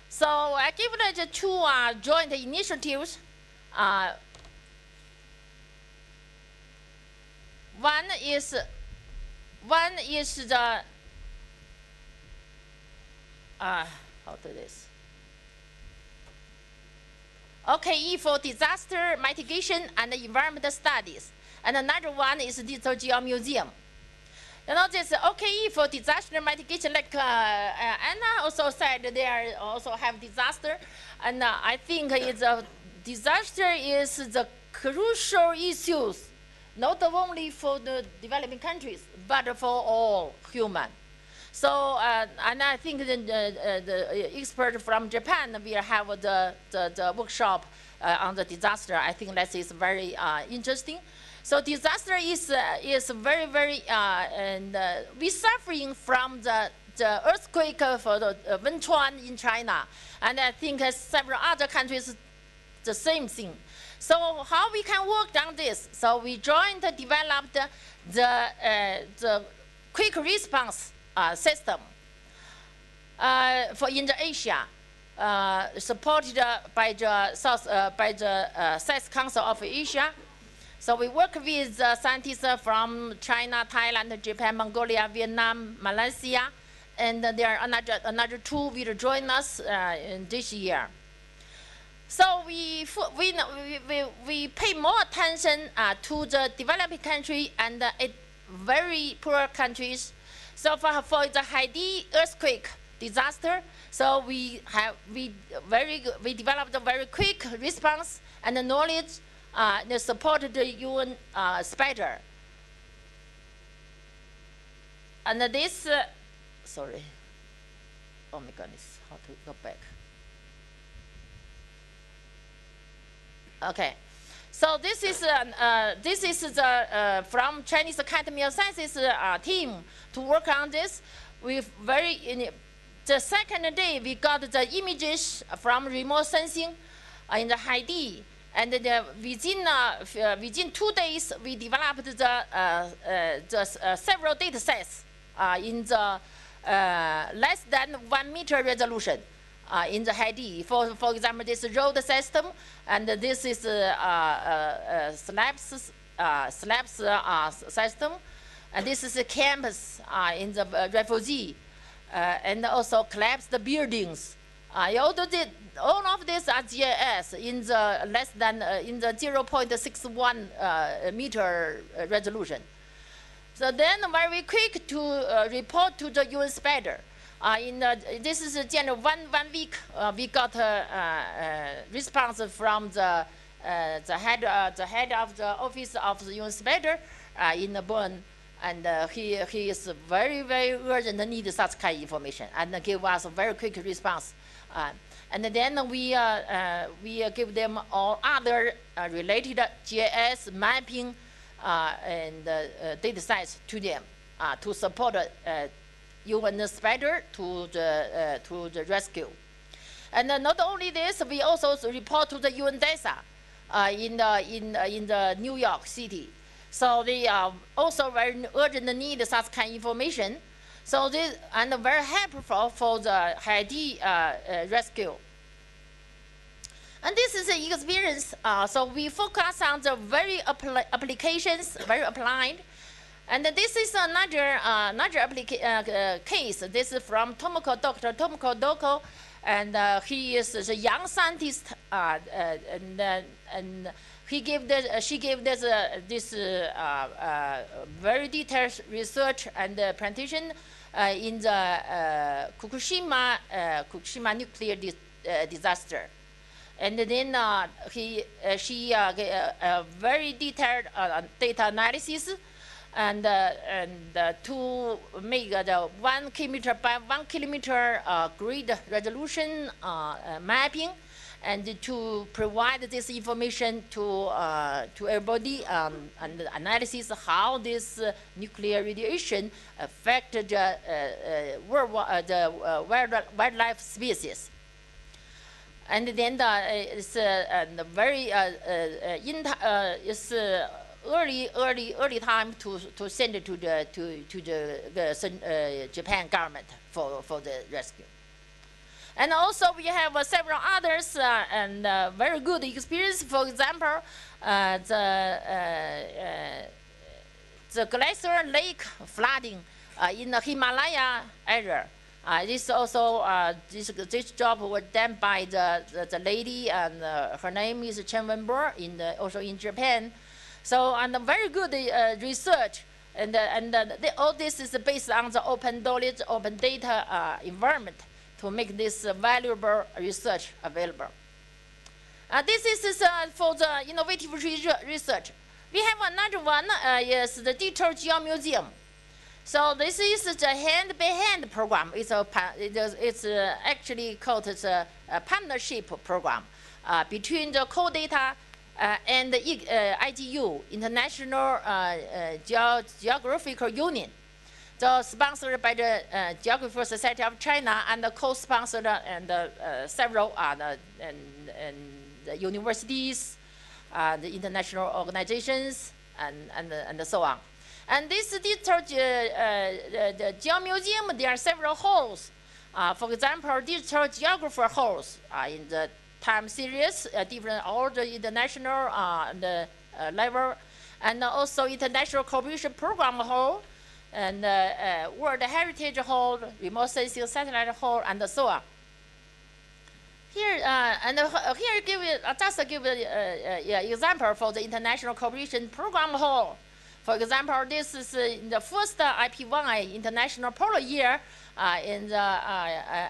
So I give the 2 joint initiatives. One is the how to this? OKE for disaster mitigation and environmental studies. And another one is Digital Geo Museum. You know, this OKE for disaster mitigation, like Anna also said, they also have disaster. And I think disaster is the crucial issues, not only for the developing countries, but for all human. So, and I think the expert from Japan will have the workshop on the disaster. I think that is very interesting. So disaster is very, very, and we suffering from the earthquake for the Wenchuan in China. And I think several other countries, the same thing. So how we can work on this? So we jointly developed the quick response system for Indo-Asia, supported by the Science Council of Asia. So we work with scientists from China, Thailand, Japan, Mongolia, Vietnam, Malaysia, and there are another two will join us in this year. So we pay more attention to the developing country and very poor countries. So for the Haiti earthquake disaster, so we developed a very quick response and the knowledge that supported the UN spider. And this, sorry, oh my goodness, how to go back? Okay, so this is the from Chinese Academy of Sciences team to work on this. With the second day we got the images from remote sensing in the Haiti, and within 2 days we developed the several data sets in the less than 1 meter resolution. In the Haiti, for example, this road system, and this is slabs system, and this is a campus in the refugee, and also collapsed buildings. All of these are GIS in the less than in the 0.61 meter resolution. So then, very quick to report to the UN spider. This is general one week. We got a response from the head of the office of the UN spider in Bonn, and he is very, very urgent need such kind of information and give us a very quick response. And then we give them all other related GIS mapping and data sets to them to support UN spider to the rescue. And not only this, we also report to the UN DESA in the New York City. So they also very urgent need such kind of information. So this and very helpful for the Haiti rescue. And this is the experience. So we focus on the very applications, very applied. And this is another case. This is from Dr. Tomoko Doko, and he is a young scientist, and she gave this very detailed research and presentation in the Fukushima nuclear disaster. And then she very detailed data analysis. And to make the 1 kilometer by 1 kilometer grid resolution mapping, and to provide this information to everybody and analysis how this nuclear radiation affected the wildlife species. And then it's very early time to send it to the Japan government for the rescue. And also we have several others and very good experience. For example, the glacier lake flooding in the Himalaya area. This also this job was done by the lady, and her name is Chen Wenbo, also in Japan. So, and very good research, and all this is based on the open knowledge, open data environment to make this valuable research available. This is for the innovative research. We have another one, is the Digital Geomuseum. So this is the hand-by-hand program. It's actually called a partnership program between the CODATA and the IGU, International Geographical Union. So sponsored by the Geographical Society of China and co-sponsored and several the universities, the international organizations, and so on. And this digital the Geomuseum, there are several halls. For example, digital geographer halls in the time series, different all the international level, and also international cooperation program hall, and World Heritage Hall, remote sensing satellite hall, and so on. Here, here give just give example for the international cooperation program hall. For example, this is in the first IPY International Polar Year in the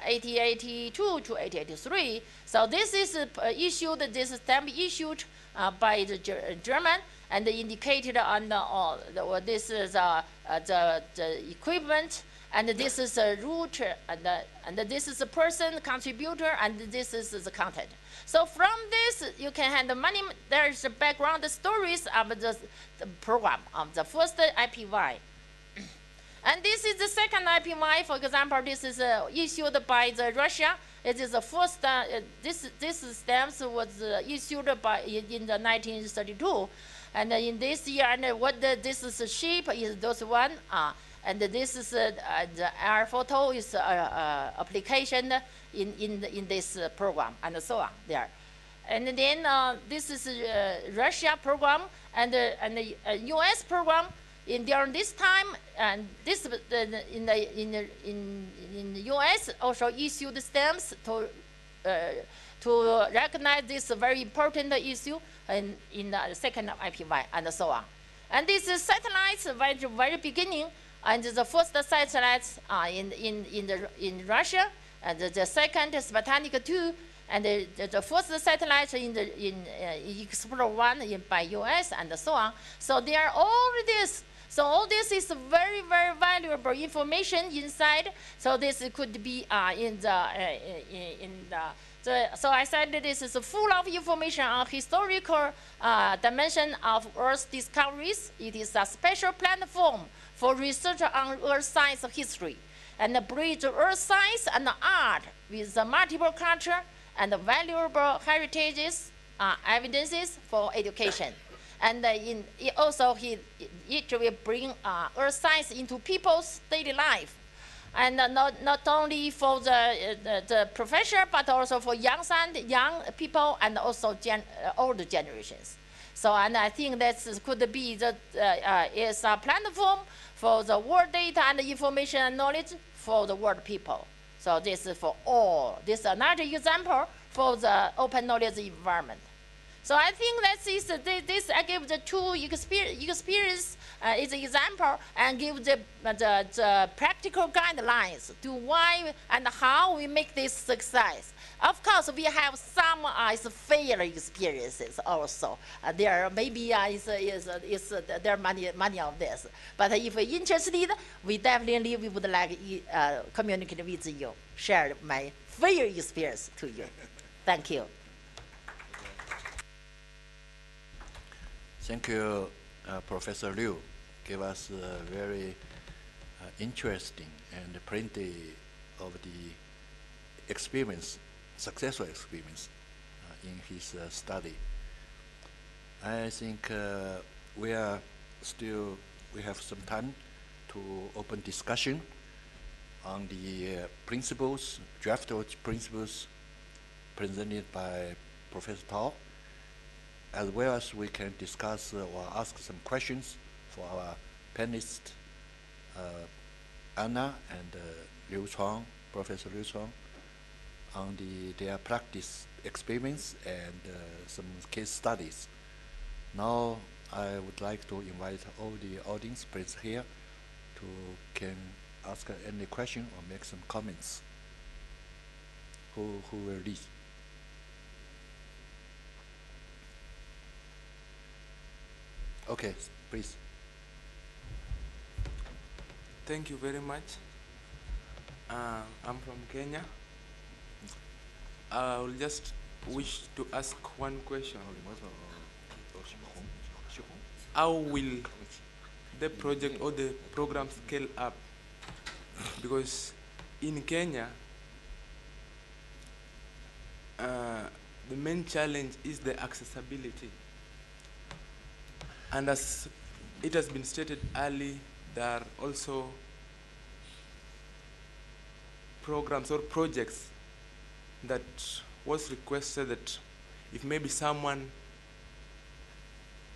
1882 to 1883. So this is issued. This stamp issued by the German and indicated on this is the equipment, and this is a route, and this is a person contributor, and this is the content. So from this, you can have the money. There is the background stories of the program of the first IPY. And this is the second IPY. For example, this is issued by Russia. It is the first. This stamps was issued by in the 1932, and in this year, and what this is a ship is those one. And this is the air photo is application in this program, and so on there. And then this is Russia program and the U.S. program. During this time, and this in the U.S. also issued stamps to recognize this very important issue in the second IPY, and so on. And this is satellites very beginning. And the first satellites in Russia, and the second is Sputnik 2, and the first satellite in Explorer 1 by US, and so on. So there are all this. So all this is very, very valuable information inside. So this could be so I said that this is full of information on historical dimension of Earth's discoveries. It is a special platform for research on Earth science history, and bridge Earth science and art with the multiple culture and valuable heritages, evidences for education. And it will bring Earth science into people's daily life, and not only for the professor, but also for young people, and also older generations. So, and I think that could be is a platform for the world data and information and knowledge for the world people. So this is for all. This is another example for the open knowledge environment. So I think that this I give the two experience is an example, and give the practical guidelines to why and how we make this success. Of course, we have some failure experiences also. There maybe there many of this. But if you're interested, we would like communicate with you, share my failure experience to you. Thank you. Thank you, Professor Liu. Gave us a very interesting and plenty of the experience, successful experience in his study. I think we have some time to open discussion on the principles, draft principles presented by Professor Tao, as well as we can discuss or ask some questions for our panelists, Anna and Liu Chuang, Professor Liu Chuang, on their practice experiments and some case studies. Now I would like to invite all the audience present here can ask any question or make some comments. Who will lead? Okay, please. Thank you very much. I'm from Kenya. I will just wish to ask one question. How will the project or the program scale up? Because in Kenya, the main challenge is the accessibility. And as it has been stated early, there are also programs or projects that was requested that if maybe someone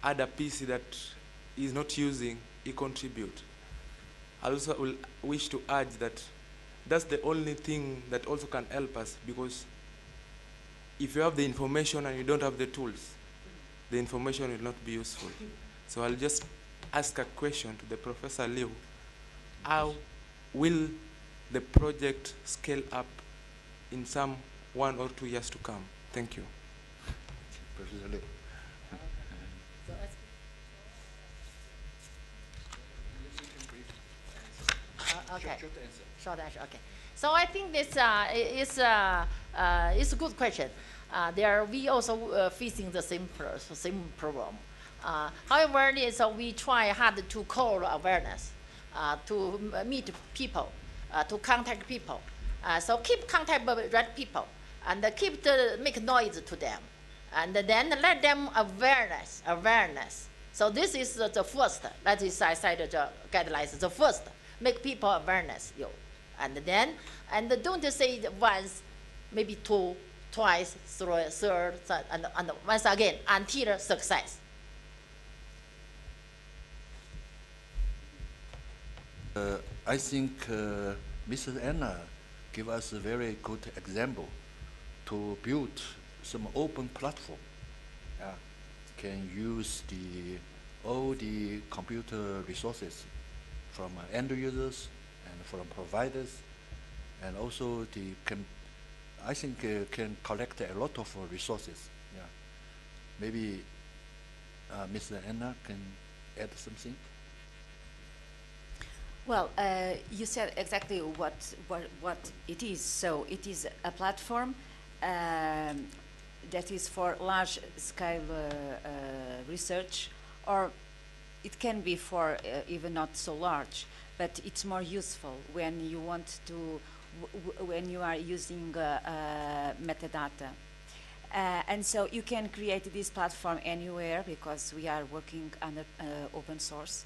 had a PC that is not using, he contribute. I also will wish to add that that's the only thing that also can help us, because if you have the information and you don't have the tools, the information will not be useful. So I'll just ask a question to the Professor Liu. How will the project scale up in some 1 or 2 years to come? Thank you. Professor Liu. Okay. Short answer. Okay. So I think this is a good question. We also facing the same problem. However, we try hard to call awareness, to meet people, to contact people. So keep contact with right people, and make noise to them, and then let them awareness. So this is the first. That is I said the guidelines. The first, make people awareness. And don't say it once, maybe two, twice, third, and once again until success. I think Mrs. Anna gave us a very good example to build some open platform. Can use all the computer resources from end users and from providers, and also I think can collect a lot of resources. Yeah, maybe Mr. Anna can add something. Well, you said exactly what it is. So it is a platform that is for large-scale research, or it can be for even not so large, but it's more useful when you want to, when you are using metadata. And so you can create this platform anywhere, because we are working under open source.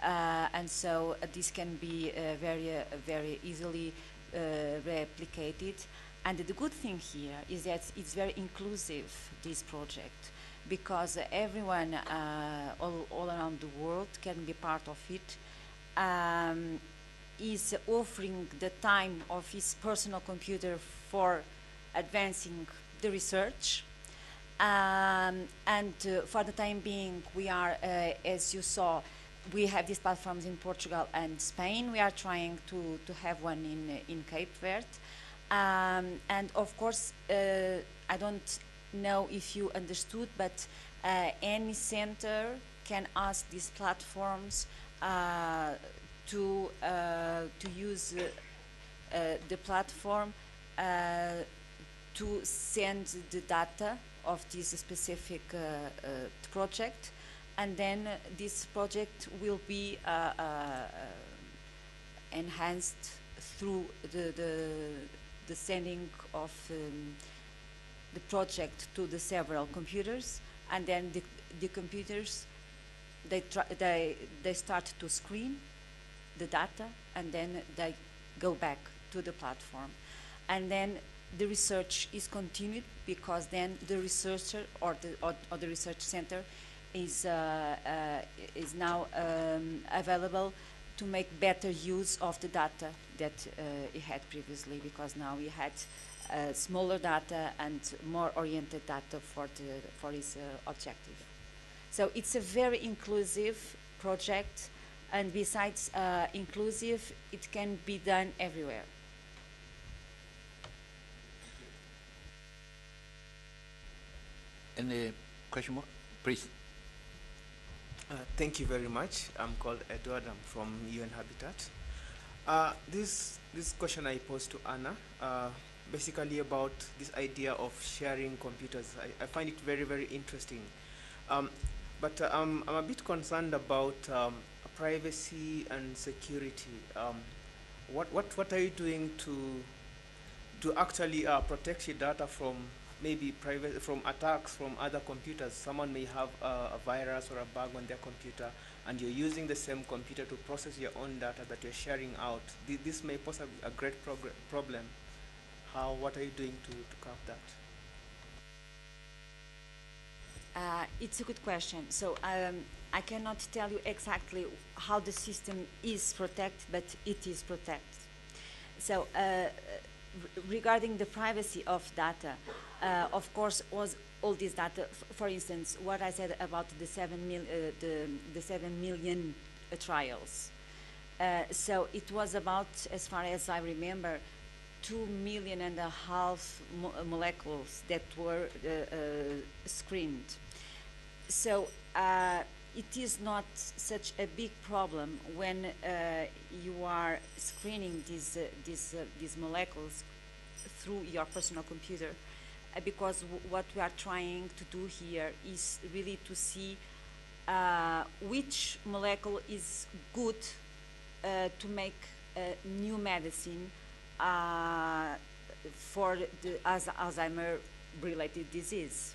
And so this can be very easily replicated. And the good thing here is that it's very inclusive, this project, because everyone all around the world can be part of it. Is offering the time of his personal computer for advancing the research. And for the time being, we are, as you saw, we have these platforms in Portugal and Spain. We are trying to have one in Cape Verde. And of course, I don't know if you understood, but any center can ask these platforms to use the platform to send the data of this specific project, and then this project will be enhanced through the sending of the project to the several computers, and then the computers they start to screen the data, and then they go back to the platform, and then the research is continued, because then the researcher or the research center is now available to make better use of the data that he had previously, because now he had smaller data and more oriented data for his objective. So it's a very inclusive project, and besides inclusive, it can be done everywhere. Any question more? Please. Thank you very much. I'm called Edward. I'm from UN Habitat. This question I posed to Anna, basically about this idea of sharing computers. I find it very, very interesting. But I'm a bit concerned about privacy and security. What are you doing to actually protect your data from maybe from attacks from other computers? Someone may have a virus or a bug on their computer, and you're using the same computer to process your own data that you're sharing out. This may pose a great problem. What are you doing to curb that? It's a good question. So I cannot tell you exactly how the system is protected, but it is protected. So regarding the privacy of data, of course, all this data, for instance, what I said about the 7 million trials. So it was about, as far as I remember, 2.5 million molecules that were screened. So it is not such a big problem when you are screening these molecules through your personal computer, because what we are trying to do here is really to see which molecule is good to make a new medicine for the Alzheimer-related disease.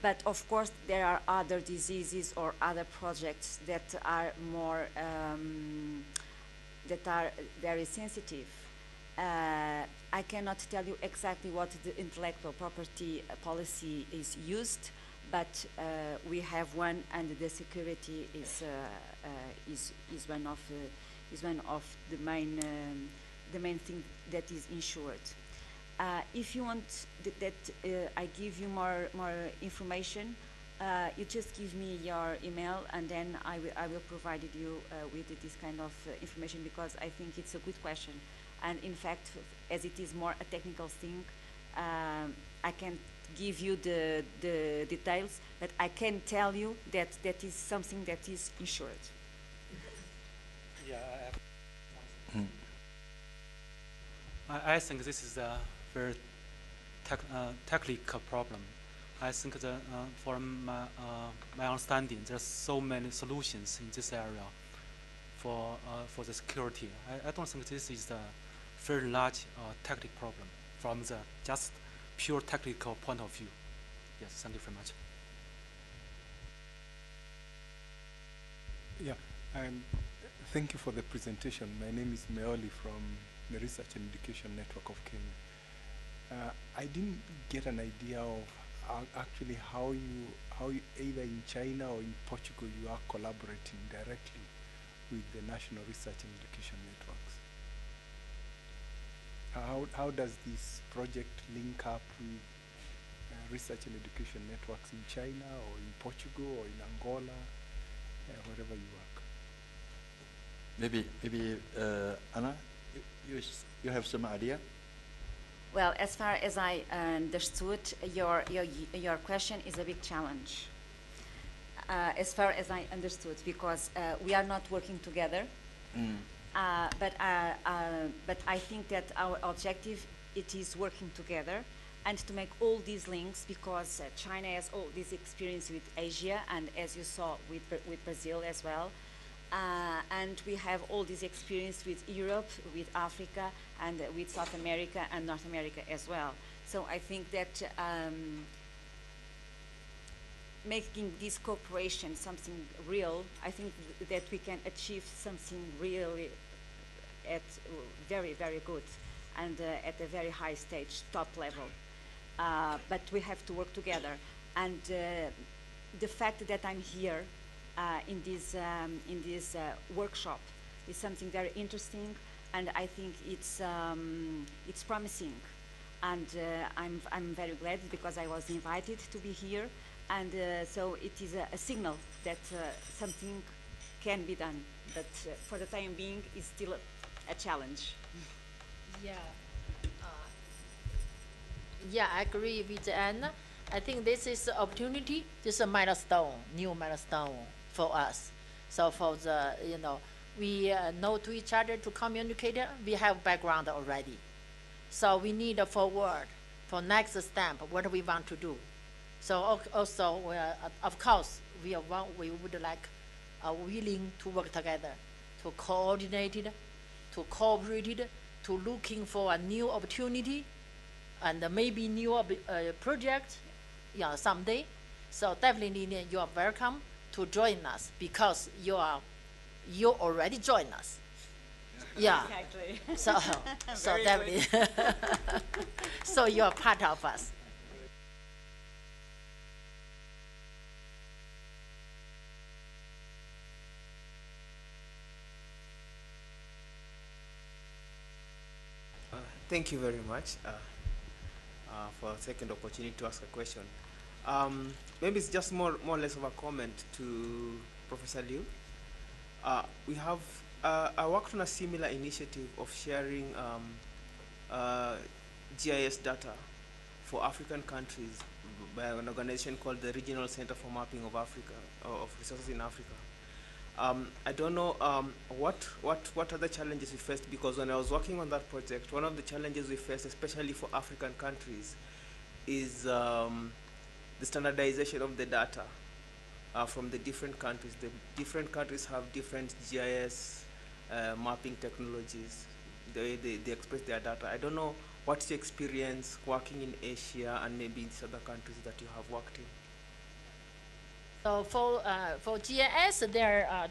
But of course, there are other diseases or other projects that are more that are very sensitive. I cannot tell you exactly what the intellectual property policy is used, but we have one, and the security is one of the main thing that is ensured. If you want that I give you more information, you just give me your email, and then I will provide you with this kind of information, because I think it's a good question. And in fact, as it is more a technical thing, I can't give you the details, but I can tell you that that is something that is ensured. Yeah, I think this is a very technical problem. I think that from my understanding, there's so many solutions in this area for the security. I don't think this is a very large technical problem from the just pure technical point of view. Yes, thank you very much. Yeah, and thank you for the presentation. My name is Meoli from the Research and Education Network of Kenya. I didn't get an idea of actually how you either in China or in Portugal you are collaborating directly with the National Research and Education Networks. How does this project link up with research and education networks in China or in Portugal or in Angola, wherever you work? Maybe Anna, you have some idea? Well, as far as I understood, your question is a big challenge. As far as I understood, because we are not working together. But I think that our objective, it is working together and to make all these links, because China has all this experience with Asia, and as you saw with Brazil as well. And we have all this experience with Europe, with Africa, and with South America and North America as well. So I think that making this cooperation something real, I think that we can achieve something really at very, very good and at a very high stage, top level. But we have to work together. And the fact that I'm here in this workshop is something very interesting, and I think it's promising. And I'm very glad because I was invited to be here, and so it is a signal that something can be done. But for the time being, it's still a challenge. Yeah. Yeah, I agree with Anna. I think this is an opportunity. This is a milestone, new milestone for us. So for the, we know to each other to communicate, we have background already. So we need a forward for next step, what we want to do. So also, of course, we would like, willing to work together, to coordinate it, to cooperate it, to looking for a new opportunity, and maybe new project, yeah, someday. So definitely you are welcome to join us because you already joined us. Yeah. Exactly. So definitely. So you are part of us. Thank you very much for a second opportunity to ask a question. Maybe it's just more or less of a comment to Professor Liu. We have I worked on a similar initiative of sharing GIS data for African countries by an organization called the Regional Center for Mapping of Africa, of Resources in Africa. I don't know what other challenges we faced, because when I was working on that project, one of the challenges we faced, especially for African countries, is the standardization of the data from the different countries. The different countries have different GIS mapping technologies, the way they express their data. I don't know what's your experience working in Asia and maybe in other countries that you have worked in. So for GIS, there are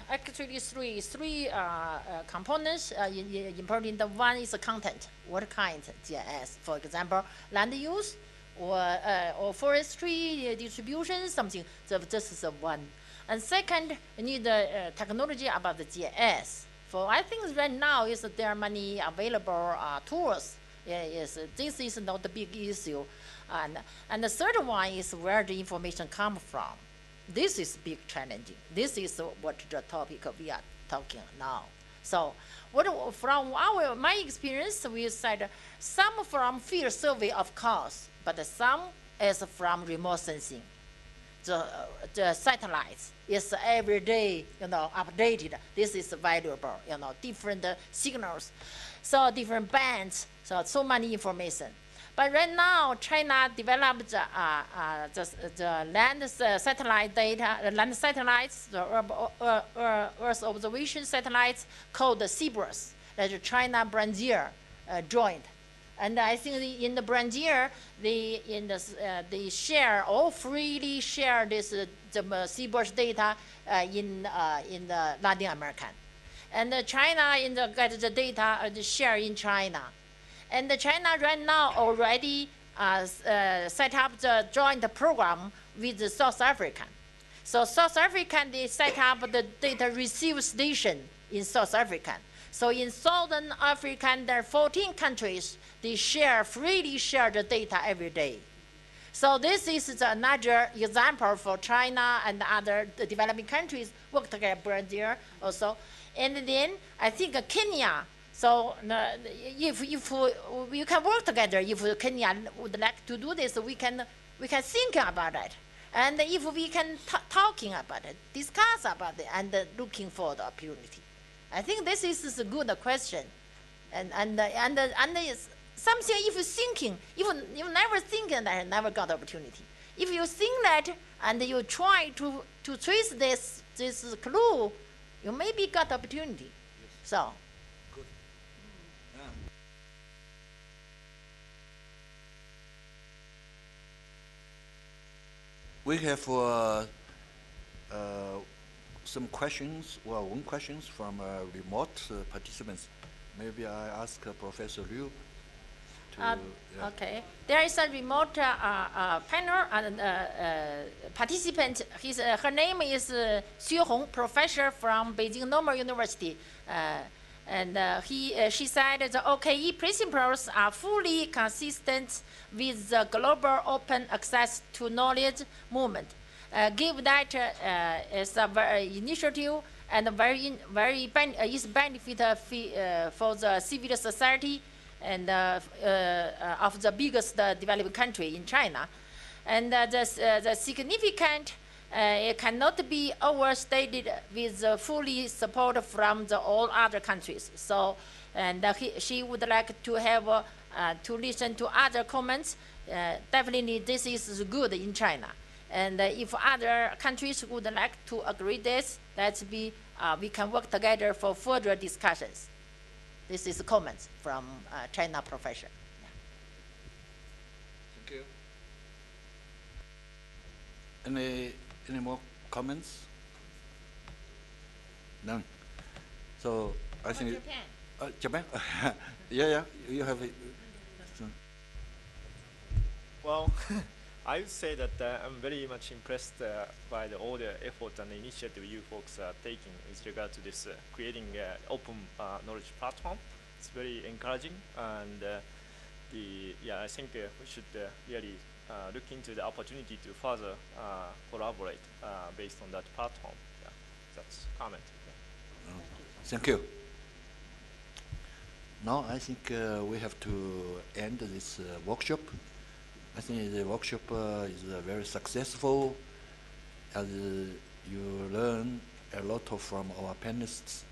actually three components important. The one is the content. What kind of GIS? For example, land use or forestry distribution, something. So this is one. And second, you need the technology about the GIS. For I think right now is there are many available tools. Yes, this is not the big issue. And the third one is where the information comes from. This is big challenging. This is what the topic we are talking now. So from my experience, we said some from field survey, of course, but some is from remote sensing. The satellites is every day, updated. This is valuable, different signals, so different bands, so many information. But right now, China developed the land satellite data, land satellites, the Earth observation satellites called the CBRS, that China Brazil joined. And I think in the Brazil, they share or freely share this the CBRS data in the Latin American, and China get the data share in China. And China right now already set up the joint program with the South African. So South African, they set up the data receive station in South African. So in Southern Africa, there are 14 countries, they freely share the data every day. So this is another example for China and other developing countries work together, Brazil also. And then I think Kenya. So if we can work together, if Kenya would like to do this, we can think about it. And if we can talking about it, discuss about it, and looking for the opportunity. I think this is a good question. And something if you're thinking, you never think that never got opportunity. If you think that and you try to trace this clue, you maybe got opportunity. Yes. So. We have some questions, well, one questions from remote participants. Maybe I ask Professor Liu to. Yeah. Okay, there is a remote panel and participant. Her name is Xu Hong, professor from Beijing Normal University. She said the OKE principles are fully consistent with the global open access to knowledge movement. Give that is a very initiative and is benefit for the civil society and of the biggest developing country in China. And the significant it cannot be overstated with fully support from all other countries. So, and she would like to have to listen to other comments. Definitely, this is good in China. And if other countries would like to agree this, we can work together for further discussions. This is comments from China professor. Thank you. Any more comments? None. So I think Japan. Japan. yeah, you have it. Well, I would say that I'm very much impressed by all the effort and the initiative you folks are taking with regard to this creating open knowledge platform. It's very encouraging, and I think we should really look into the opportunity to further collaborate based on that platform. Yeah, that's a comment. Yeah. Thank you. Now I think we have to end this workshop. I think the workshop is very successful, as you learn a lot from our panelists.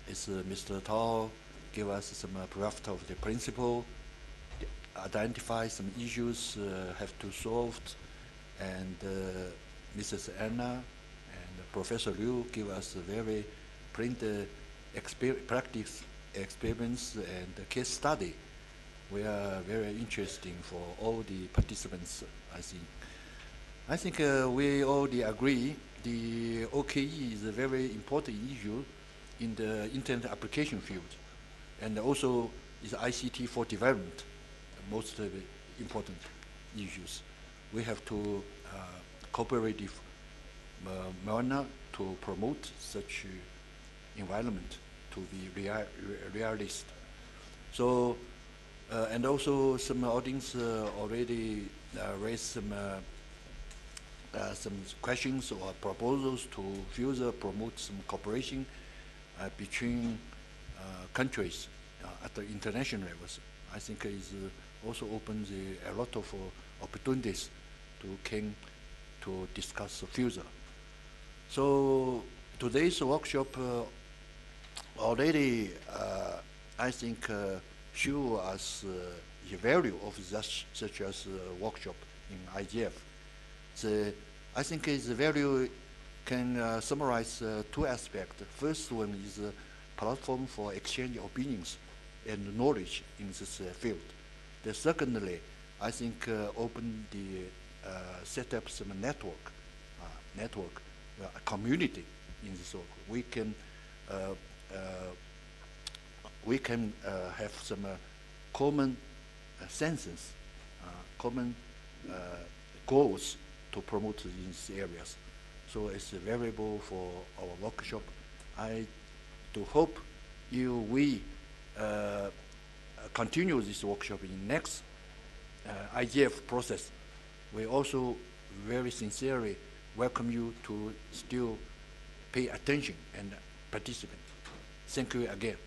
Mr. Tao give us some draft of the principle, identify some issues have to solve, and Mrs. Anna and Professor Liu give us a very practice experience and case study. We are very interesting for all the participants, I think. I think we already agree the OKE is a very important issue in the internet application field, and also is ICT for development, most important issues. We have to cooperate with manner to promote such environment to be realist. So. And also some audience already raised some questions or proposals to further promote some cooperation between countries at the international levels. I think it also opens a lot of opportunities to discuss further. So today's workshop already, I think, show us the value of such as workshop in IGF. I think the value can summarize two aspects. The first one is a platform for exchange opinions and knowledge in this field. The secondly, I think set up some network, a community in this work. We can have some common senses, common goals to promote these areas. So it's valuable for our workshop. I do hope we continue this workshop in next IGF process. We also very sincerely welcome you to still pay attention and participate. Thank you again.